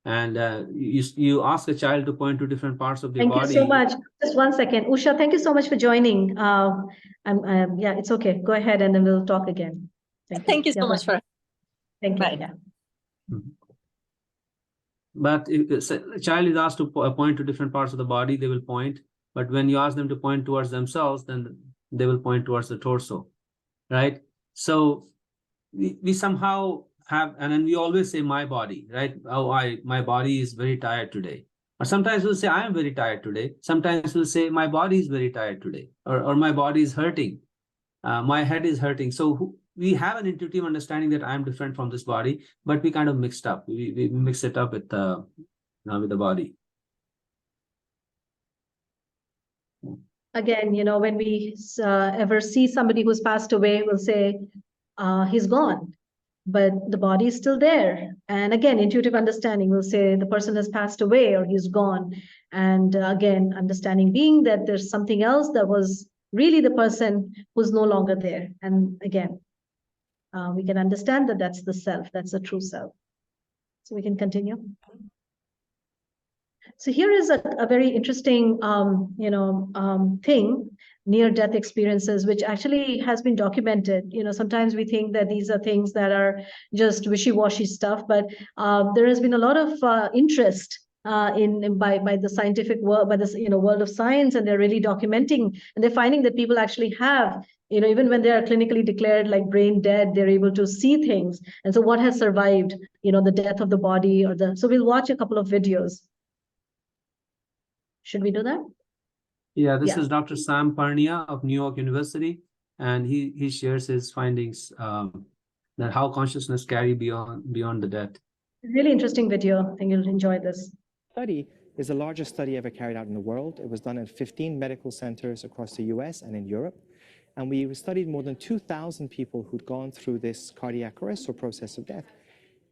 And you ask a child to point to different parts of their body. Thank you so much. Just 1 second. Usha, thank you so much for joining. Yeah, it's okay. Go ahead and then we'll talk again. Thank you so much for. Thank you. Bye. Yeah. But if a child is asked to point to different parts of the body, they will point. But when you ask them to point towards themselves, then they will point towards the torso, right? So we somehow have, and then we always say my body, right? Oh, my body is very tired today. Or sometimes we'll say I am very tired today. Sometimes we'll say my body is very tired today, or my body is hurting. My head is hurting. So we have an intuitive understanding that I am different from this body, but we kind of mixed up. We mix it up with the body. again, when we ever see somebody who's passed away, we'll say, he's gone, but the body is still there. And again, intuitive understanding will say the person has passed away or he's gone. And again, understanding being that there's something else that was really the person who's no longer there. And again, we can understand that that's the self, that's the true self. So we can continue. So here is a very interesting, thing, near-death experiences, which actually has been documented. Sometimes we think that these are things that are just wishy-washy stuff, but there has been a lot of interest by the scientific world, by this world of science, and they're really documenting, and they're finding that people actually have, even when they are clinically declared like brain dead, they're able to see things. And so what has survived, the death of the body so we'll watch a couple of videos. Should we do that? Yeah, this is Dr. Sam Parnia of New York University, and he shares his findings that how consciousness carry beyond the death. Really interesting video. I think you'll enjoy this. Study is the largest study ever carried out in the world. It was done in 15 medical centers across the US and in Europe. And we studied more than 2,000 people who'd gone through this cardiac arrest or process of death.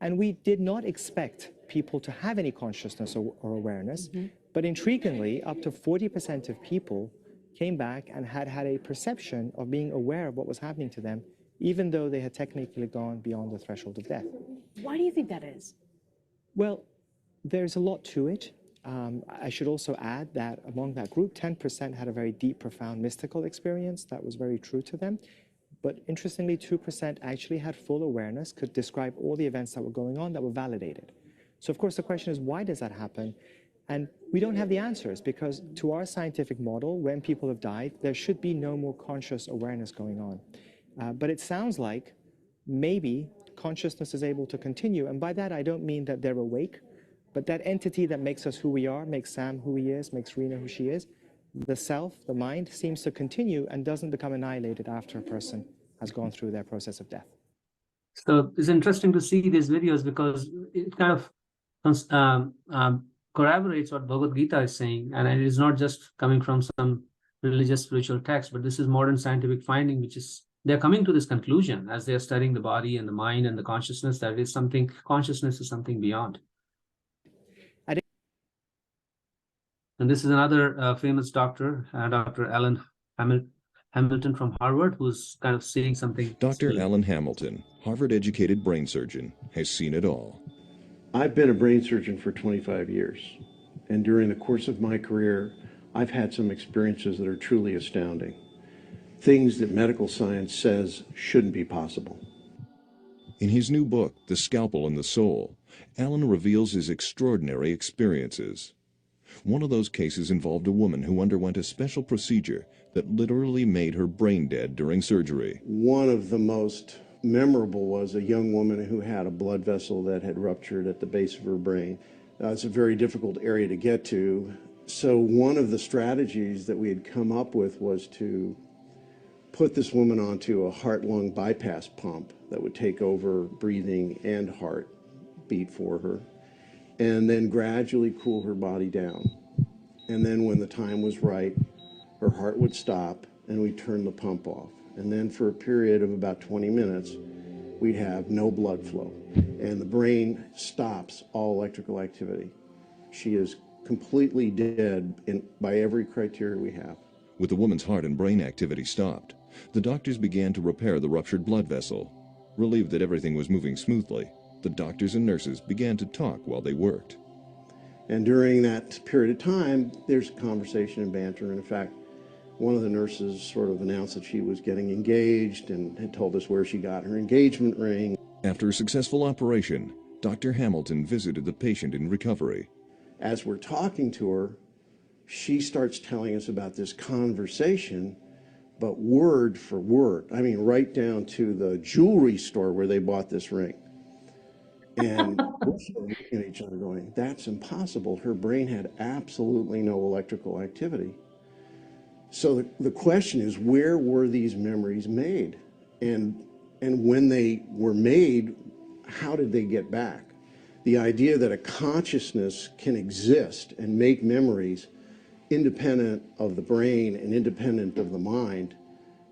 And we did not expect people to have any consciousness or awareness. But intriguingly, up to 40% of people came back and had a perception of being aware of what was happening to them, even though they had technically gone beyond the threshold of death. Why do you think that is? Well, there's a lot to it. I should also add that among that group, 10% had a very deep, profound mystical experience that was very true to them. But interestingly, 2% actually had full awareness, could describe all the events that were going on that were validated. So of course, the question is, why does that happen? And we don't have the answers, because to our scientific model, when people have died, there should be no more conscious awareness going on. But it sounds like maybe consciousness is able to continue. And by that, I don't mean that they're awake, but that entity that makes us who we are, makes Sam who he is, makes Rena who she is, the self, the mind, seems to continue and doesn't become annihilated after a person has gone through their process of death. So it's interesting to see these videos because it kind of corroborates what Bhagavad Gita is saying, and it is not just coming from some religious spiritual text, but this is modern scientific finding, which is they're coming to this conclusion as they're studying the body and the mind and the consciousness, that is something, consciousness is something beyond. And this is another famous doctor, Dr. Alan Hamilton from Harvard, who's kind of seeing something. Dr. Alan Hamilton, Harvard-educated brain surgeon, has seen it all. I've been a brain surgeon for 25 years, and during the course of my career, I've had some experiences that are truly astounding. Things that medical science says shouldn't be possible. In his new book, The Scalpel and the Soul, Alan reveals his extraordinary experiences. One of those cases involved a woman who underwent a special procedure that literally made her brain dead during surgery. One of the most memorable was a young woman who had a blood vessel that had ruptured at the base of her brain. It's a very difficult area to get to. So one of the strategies that we had come up with was to put this woman onto a heart-lung bypass pump that would take over breathing and heartbeat for her, and then gradually cool her body down. And then when the time was right, her heart would stop and we'd turn the pump off. And then for a period of about 20 minutes, we'd have no blood flow. And the brain stops all electrical activity. She is completely dead by every criteria we have. With the woman's heart and brain activity stopped, the doctors began to repair the ruptured blood vessel. Relieved that everything was moving smoothly, the doctors and nurses began to talk while they worked. And during that period of time, there's conversation and banter. And in fact, one of the nurses sort of announced that she was getting engaged and had told us where she got her engagement ring. After a successful operation, Dr. Hamilton visited the patient in recovery. As we're talking to her, she starts telling us about this conversation, but word for word. I mean, right down to the jewelry store where they bought this ring. And we're looking at each other going, that's impossible. Her brain had absolutely no electrical activity. So the question is, where were these memories made? And when they were made, how did they get back? The idea that a consciousness can exist and make memories independent of the brain and independent of the mind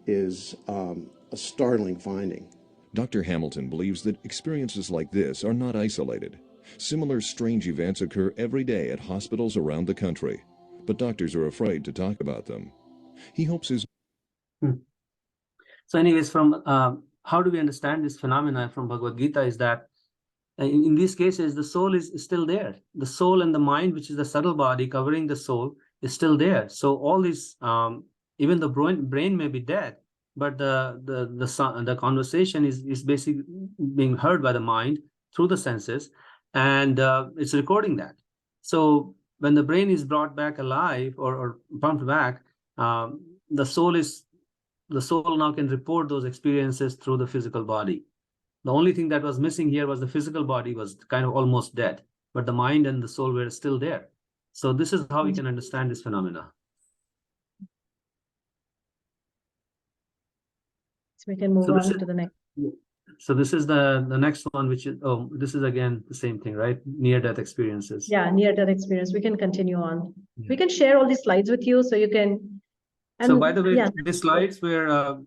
is a startling finding. Dr. Hamilton believes that experiences like this are not isolated. Similar strange events occur every day at hospitals around the country, but doctors are afraid to talk about them. He hopes his... So anyways, from how do we understand this phenomena from Bhagavad Gita is that in these cases, the soul is still there. The soul and the mind, which is the subtle body covering the soul, is still there. So all these, even the brain may be dead, but the conversation is basically being heard by the mind through the senses, and it's recording that. So when the brain is brought back alive or pumped back, the soul now can report those experiences through the physical body. The only thing that was missing here was the physical body was kind of almost dead, but the mind and the soul were still there. So this is how we can understand this phenomena. So we can move on to the next. So this is the next one, which is, this is again the same thing, right? Near-death experiences. Yeah, near-death experience. We can continue on. Yeah. We can share all these slides with you so you can. And, so by the way, yeah. these slides were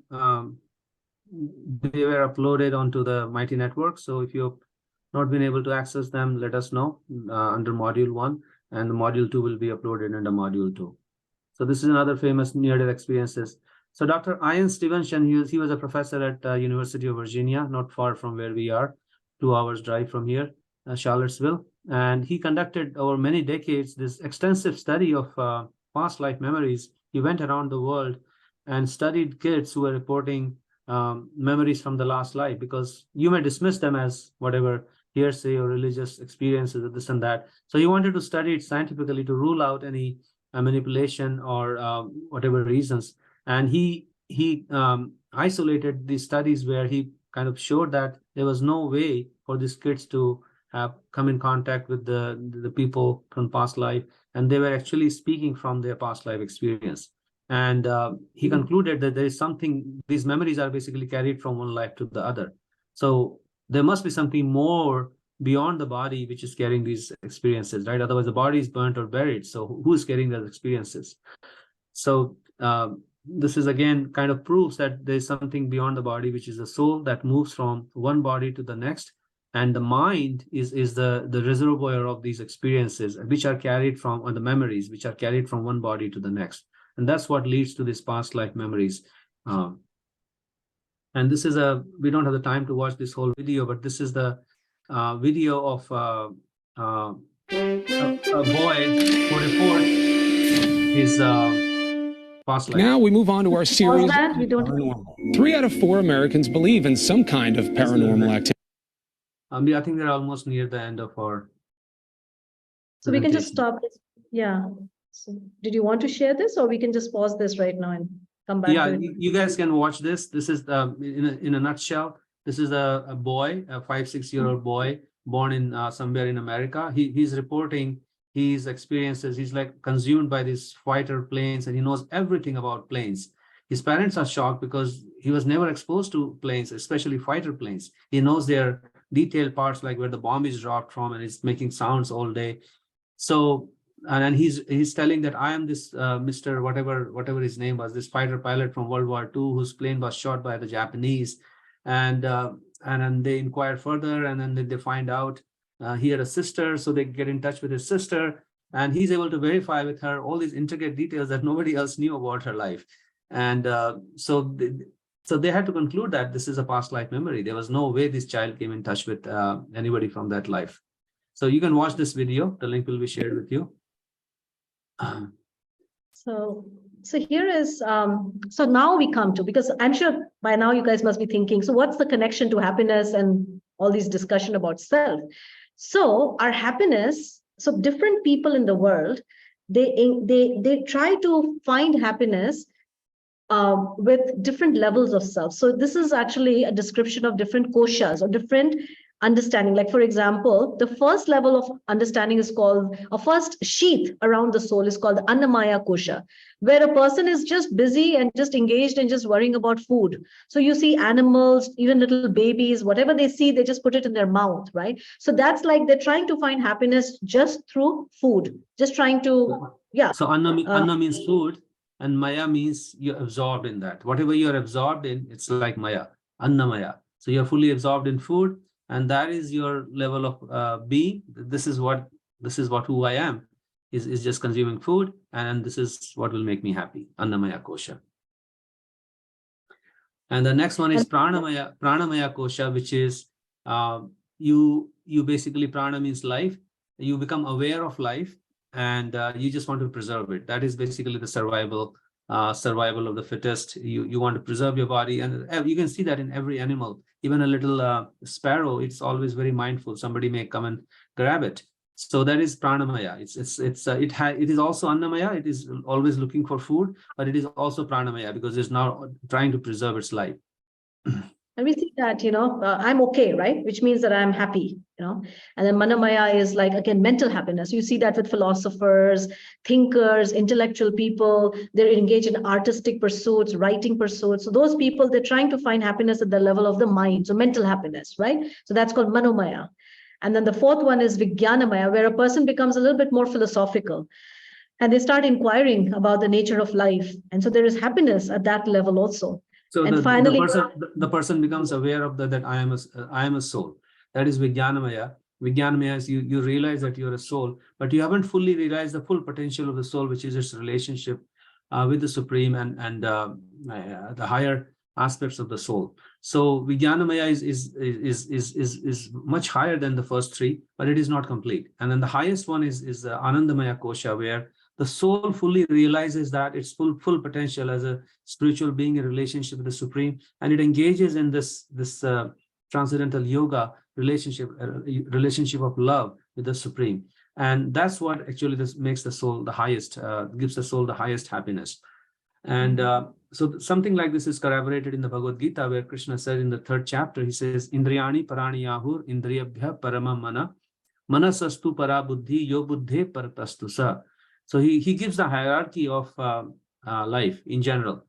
they were uploaded onto the Mighty Network. So if you've not been able to access them, let us know under Module 1, and the Module 2 will be uploaded under Module 2. So this is another famous near-death experiences. So Dr. Ian Stevenson, he was a professor at University of Virginia, not far from where we are, 2 hours drive from here, Charlottesville. And he conducted over many decades this extensive study of past life memories. He went around the world and studied kids who were reporting memories from the last life, because you may dismiss them as whatever hearsay or religious experiences or this and that. So he wanted to study it scientifically to rule out any manipulation or whatever reasons. And he isolated these studies where he kind of showed that there was no way for these kids to have come in contact with the people from past life, and they were actually speaking from their past life experience. And he concluded that there is something, these memories are basically carried from one life to the other. So there must be something more beyond the body which is carrying these experiences, right? Otherwise the body is burnt or buried. So who is carrying those experiences? So this is again kind of proves that there is something beyond the body, which is the soul that moves from one body to the next. And the mind is the reservoir of these experiences, which are carried from, or the memories, which are carried from one body to the next. And that's what leads to these past life memories. And this is we don't have the time to watch this whole video, but this is the video of a boy who reports his past life. Now we move on to our series. 3 out of 4 Americans believe in some kind of paranormal activity. I think they're almost near the end of our. So we can just stop this. Yeah. So did you want to share this, or we can just pause this right now and come back? Yeah, to it? you guys can watch this. This is in a nutshell. This is a boy, a 5-6-year-old boy born in somewhere in America. He's reporting his experiences. He's like consumed by these fighter planes, and he knows everything about planes. His parents are shocked because he was never exposed to planes, especially fighter planes. He knows their detailed parts, like where the bomb is dropped from, and it's making sounds all day. So, and he's telling that I am this Mr. whatever his name was, this fighter pilot from World War II whose plane was shot by the Japanese. And then they inquire further, and then they find out he had a sister, so they get in touch with his sister, and he's able to verify with her all these intricate details that nobody else knew about her life. And so they had to conclude that this is a past life memory. There was no way this child came in touch with anybody from that life. So you can watch this video. The link will be shared with you. So here is, so now we come to, because I'm sure by now you guys must be thinking, so what's the connection to happiness and all these discussion about self? So our happiness, so different people in the world, they try to find happiness with different levels of self. So this is actually a description of different koshas or different understanding. Like, for example, the first level of understanding is called, a first sheath around the soul is called the Annamaya Kosha, where a person is just busy and just engaged in just worrying about food. So you see animals, even little babies, whatever they see, they just put it in their mouth, right? So that's like they're trying to find happiness just through food, just trying to Yeah. So anna means food, and maya means you're absorbed in that. Whatever you're absorbed in, it's like maya, annamaya. So you're fully absorbed in food, and that is your level of being. This is what who I am is just consuming food, and this is what will make me happy. Annamaya kosha. And the next one is pranamaya kosha, which is you basically, prana means life. You become aware of life, and you just want to preserve it. That is basically the survival of the fittest. You want to preserve your body, and you can see that in every animal. Even a little sparrow, it's always very mindful. Somebody may come and grab it. So that is pranamaya. It is also annamaya. It is always looking for food, but it is also pranamaya because it's now trying to preserve its life. And we see that, I'm okay, right? Which means that I'm happy, And then manamaya is like, again, mental happiness. You see that with philosophers, thinkers, intellectual people. They're engaged in artistic pursuits, writing pursuits. So those people, they're trying to find happiness at the level of the mind. So mental happiness, right? So that's called manomaya. And then the fourth one is vijnanamaya, where a person becomes a little bit more philosophical. And they start inquiring about the nature of life. And so there is happiness at that level also. So and finally, the person becomes aware of that I am a soul. That is vijnanamaya. Vijnanamaya is you realize that you're a soul, but you haven't fully realized the full potential of the soul, which is its relationship with the Supreme and the higher aspects of the soul. So vijnanamaya is much higher than the first three, but it is not complete. And then the highest one is the anandamaya kosha, where the soul fully realizes that its full potential as a spiritual being in relationship with the Supreme, and it engages in this transcendental yoga relationship of love with the Supreme. And that's what actually makes the soul the highest, gives the soul the highest happiness. And so something like this is corroborated in the Bhagavad Gita, where Krishna said in the 3rd chapter, he says, Indriyani parani yahur indriyabhya parama mana manasastu para buddhi yo buddhe paratastu sa. So he gives the hierarchy of life in general.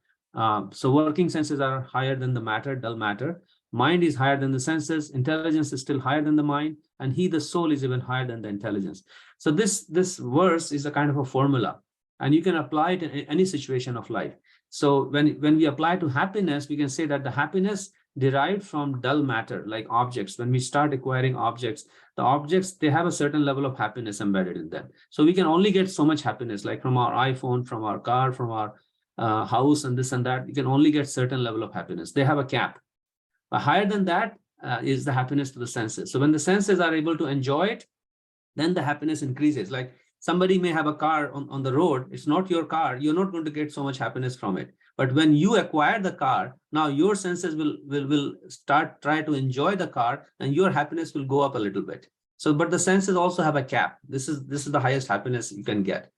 So working senses are higher than the matter, dull matter. Mind is higher than the senses. Intelligence is still higher than the mind. And the soul, is even higher than the intelligence. So this verse is a kind of a formula. And you can apply it in any situation of life. So when we apply to happiness, we can say that the happiness derived from dull matter, like objects. When we start acquiring objects, the objects, they have a certain level of happiness embedded in them. So we can only get so much happiness, like from our iPhone, from our car, from our house, and this and that. You can only get certain level of happiness. They have a cap. But higher than that is the happiness to the senses. So when the senses are able to enjoy it, then the happiness increases. Like somebody may have a car on the road. It's not your car. You're not going to get so much happiness from it. But when you acquire the car, now your senses will try to enjoy the car, and your happiness will go up a little bit. So, but the senses also have a cap. This is the highest happiness you can get.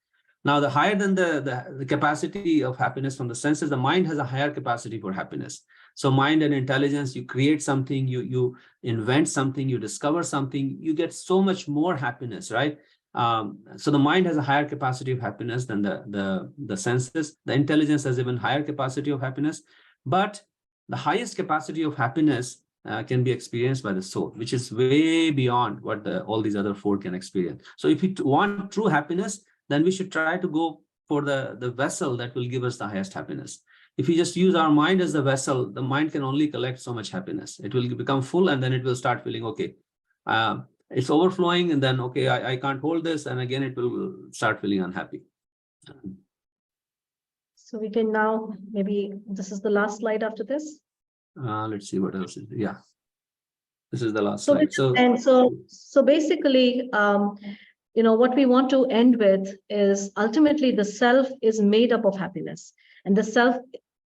Now, the higher than the capacity of happiness from the senses, the mind has a higher capacity for happiness. So mind and intelligence, you create something, you invent something, you discover something, you get so much more happiness, right? So the mind has a higher capacity of happiness than the senses. The intelligence has even higher capacity of happiness, but the highest capacity of happiness can be experienced by the soul, which is way beyond what all these other four can experience. So if you want true happiness, then we should try to go for the vessel that will give us the highest happiness. If we just use our mind as the vessel, the mind can only collect so much happiness. It will become full, and then it will start feeling, okay, it's overflowing, and then, okay, I can't hold this, and again, it will start feeling unhappy. So we can now, maybe this is the last slide after this. Let's see what else is there. Yeah, this is the last slide. So basically, what we want to end with is ultimately the self is made up of happiness, and the self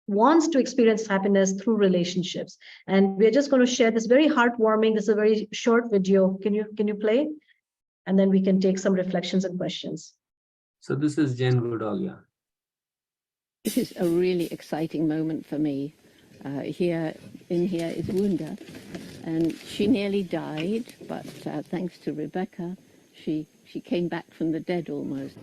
wants to experience happiness through relationships. And we're just going to share this very heartwarming, this is a very short video. Can you play? And then we can take some reflections and questions. So this is Jane Goodall, yeah. This is a really exciting moment for me. Here is Wunda, and she nearly died, but thanks to Rebecca, she came back from the dead almost.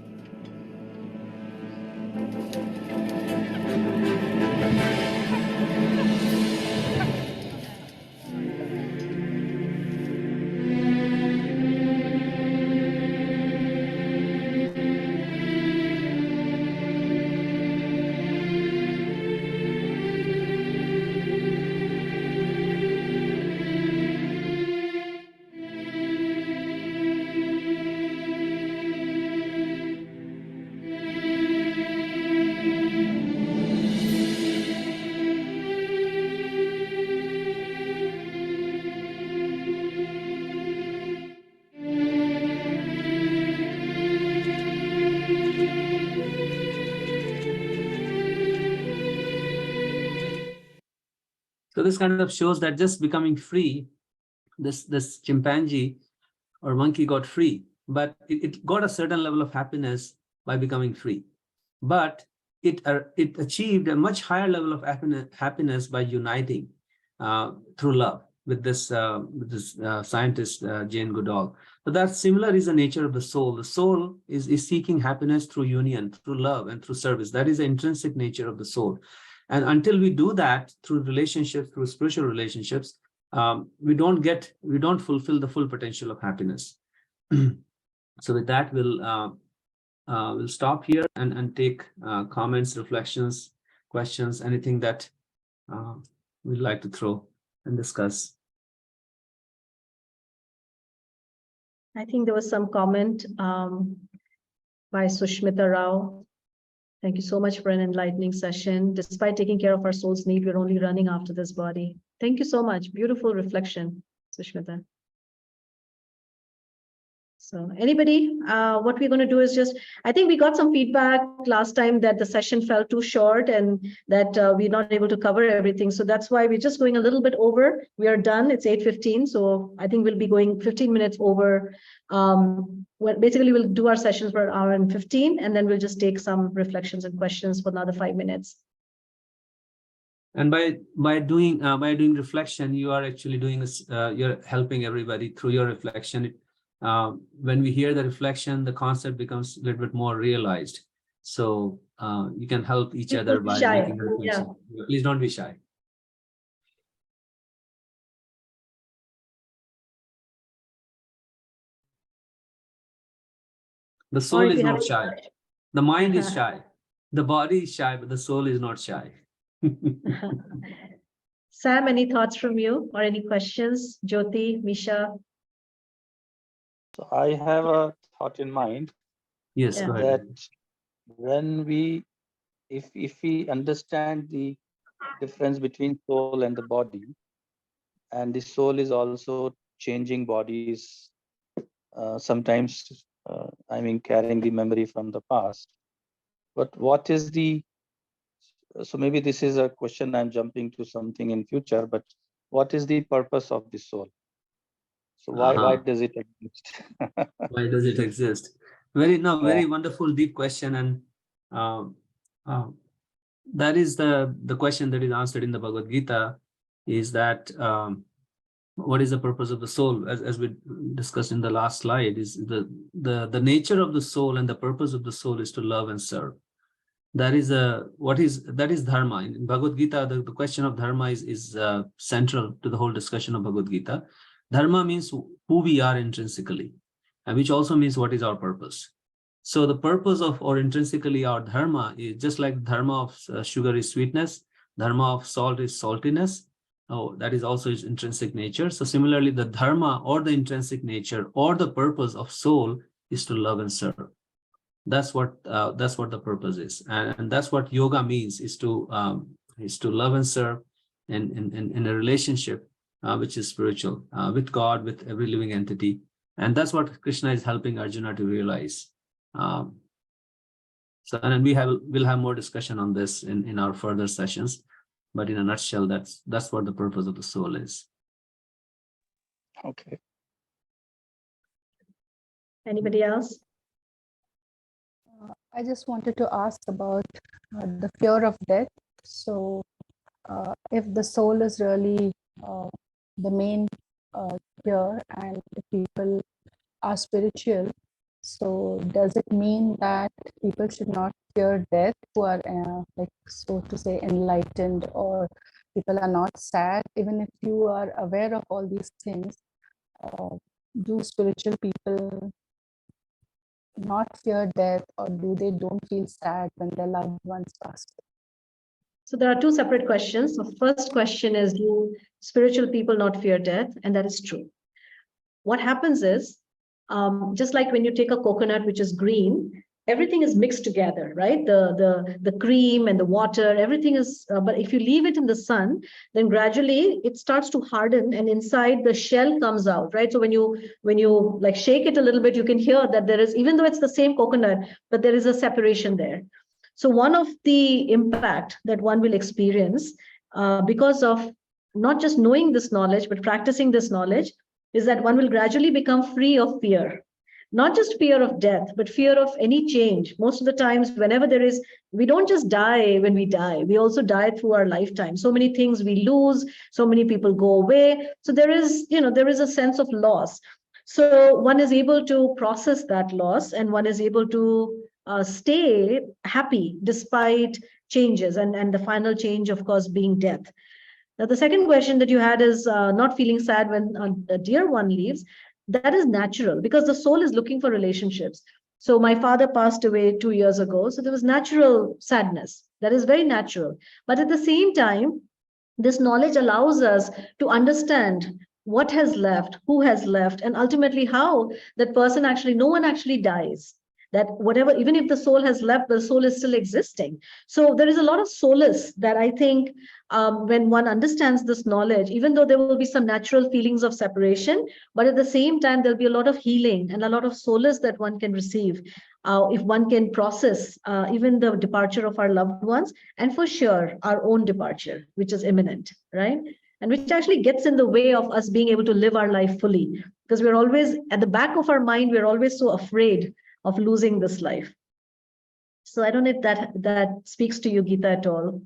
So this kind of shows that just becoming free, this chimpanzee or monkey got free, but it got a certain level of happiness by becoming free. But it achieved a much higher level of happiness by uniting through love with this scientist, Jane Goodall. So that similar is the nature of the soul. The soul is seeking happiness through union, through love, and through service. That is the intrinsic nature of the soul. And until we do that through relationships, through spiritual relationships, we don't fulfill the full potential of happiness. So with that, we'll stop here and take comments, reflections, questions, anything that we'd like to throw and discuss. I think there was some comment by Sushmita Rao. Thank you so much for an enlightening session. Despite taking care of our soul's need, we're only running after this body. Thank you so much. Beautiful reflection, Sushmita. So anybody, what we're going to do is just, I think we got some feedback last time that the session fell too short and that we're not able to cover everything. So that's why we're just going a little bit over. We are done. It's 8:15. So I think we'll be going 15 minutes over. Basically, we'll do our sessions for an hour and 15, and then we'll just take some reflections and questions for another 5 minutes. And by doing reflection, you are actually doing you're helping everybody through your reflection. When we hear the reflection, the concept becomes a little bit more realized. So you can help each other by making a reflection. Yeah. Please don't be shy. The soul is not shy. The mind is shy. The body is shy, but the soul is not shy. Sam, any thoughts from you or any questions? Jyoti, Misha? So I have a thought in mind. Yes, go ahead. That when if we understand the difference between soul and the body, and the soul is also changing bodies, sometimes, carrying the memory from the past. But what is so maybe this is a question I'm jumping to something in future, but what is the purpose of the soul? So why does it exist? Why does it exist? Very wonderful, deep question. And that is the question that is answered in the Bhagavad Gita, is that what is the purpose of the soul? As we discussed in the last slide, is the nature of the soul and the purpose of the soul is to love and serve. That is dharma. In Bhagavad Gita, the question of dharma is central to the whole discussion of Bhagavad Gita. Dharma means who we are intrinsically, and which also means what is our purpose. So the purpose of or intrinsically our dharma is just like dharma of sugar is sweetness, dharma of salt is saltiness. Oh, that is also its intrinsic nature. So similarly, the dharma or the intrinsic nature or the purpose of soul is to love and serve. That's what the purpose is, and that's what yoga means, is to love and serve in a relationship which is spiritual with God, with every living entity, and that's what Krishna is helping Arjuna to realize. So, and we'll have more discussion on this in our further sessions, but in a nutshell, that's what the purpose of the soul is. Okay. Anybody else? I just wanted to ask about the fear of death. So if the soul is really the main fear, and if people are spiritual, so does it mean that people should not fear death, who are like, so to say, enlightened, or people are not sad? Even if you are aware of all these things, do spiritual people not fear death, or they don't feel sad when their loved ones pass? So there are two separate questions. The first question is, do spiritual people not fear death? And that is true. What happens is, just like when you take a coconut, which is green, everything is mixed together, right? The cream and the water, everything is, but if you leave it in the sun, then gradually it starts to harden, and inside the shell comes out, right? So when you like shake it a little bit, you can hear that there is, even though it's the same coconut, but there is a separation there. So one of the impact that one will experience because of not just knowing this knowledge, but practicing this knowledge, is that one will gradually become free of fear. Not just fear of death, but fear of any change. Most of the times, whenever there is, we don't just die when we die, we also die through our lifetime. So many things we lose, so many people go away. So there is, there is a sense of loss. So one is able to process that loss, and one is able to stay happy despite changes, and the final change, of course, being death. Now, the second question that you had is not feeling sad when a dear one leaves. That is natural, because the soul is looking for relationships. So my father passed away 2 years ago. So there was natural sadness. That is very natural. But at the same time, this knowledge allows us to understand what has left, who has left, and ultimately how that person actually, no one actually dies. That whatever, even if the soul has left, the soul is still existing. So there is a lot of solace that I think when one understands this knowledge, even though there will be some natural feelings of separation, but at the same time, there'll be a lot of healing and a lot of solace that one can receive if one can process even the departure of our loved ones, and for sure, our own departure, which is imminent, right? And which actually gets in the way of us being able to live our life fully, because we're always, at the back of our mind, we're always so afraid of losing this life. So I don't know if that speaks to you, Geeta, at all.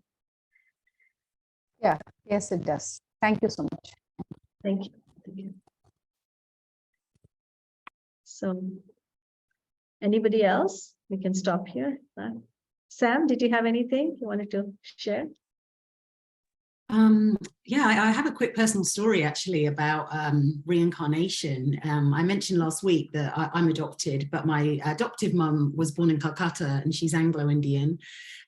Yeah, yes, it does. Thank you so much. Thank you. Thank you. So anybody else? We can stop here. Sam, did you have anything you wanted to share? Yeah, I have a quick personal story actually about reincarnation. I mentioned last week that I'm adopted, but my adoptive mum was born in Calcutta, and she's Anglo-Indian.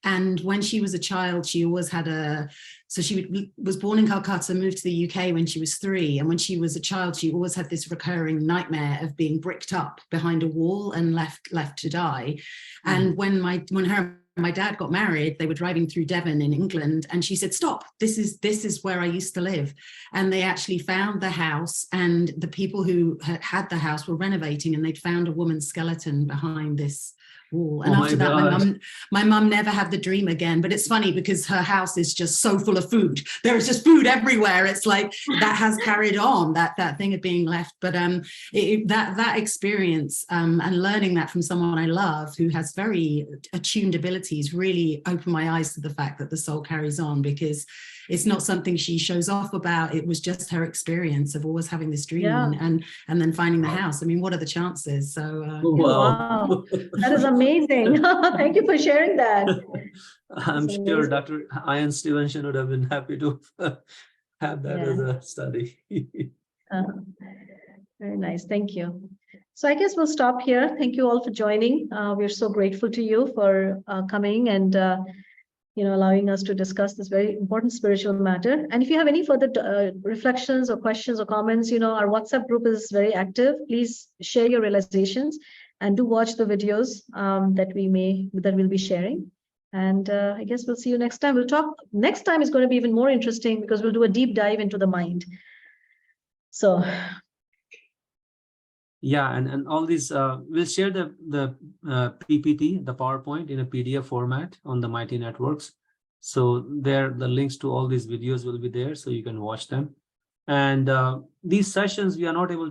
And when she was a child, she always had she was born in Calcutta, moved to the UK when she was 3. And when she was a child, she always had this recurring nightmare of being bricked up behind a wall and left to die. And when her and my dad got married, they were driving through Devon in England, and she said, "Stop, this is where I used to live." And they actually found the house, and the people who had the house were renovating, and they'd found a woman's skeleton behind this wall. And after that, my mum never had the dream again. But it's funny because her house is just so full of food. There is just food everywhere. It's like that has carried on, that thing of being left. But that experience and learning that from someone I love who has very attuned abilities really opened my eyes to the fact that the soul carries on, because it's not something she shows off about. It was just her experience of always having this dream and then finding the house. I mean, what are the chances? So wow, that is amazing. Thank you for sharing that. I'm sure Dr. Ian Stevenson would have been happy to have that as a study. Very nice. Thank you. So I guess we'll stop here. Thank you all for joining. We're so grateful to you for coming and allowing us to discuss this very important spiritual matter. And if you have any further reflections or questions or comments, our WhatsApp group is very active. Please share your realizations and do watch the videos that we'll be sharing. And I guess we'll see you next time. Next time is going to be even more interesting because we'll do a deep dive into the mind. So. Yeah, and all these, we'll share the PPT, the PowerPoint in a PDF format on the Mighty Networks. So the links to all these videos will be there, so you can watch them. And these sessions, we are not able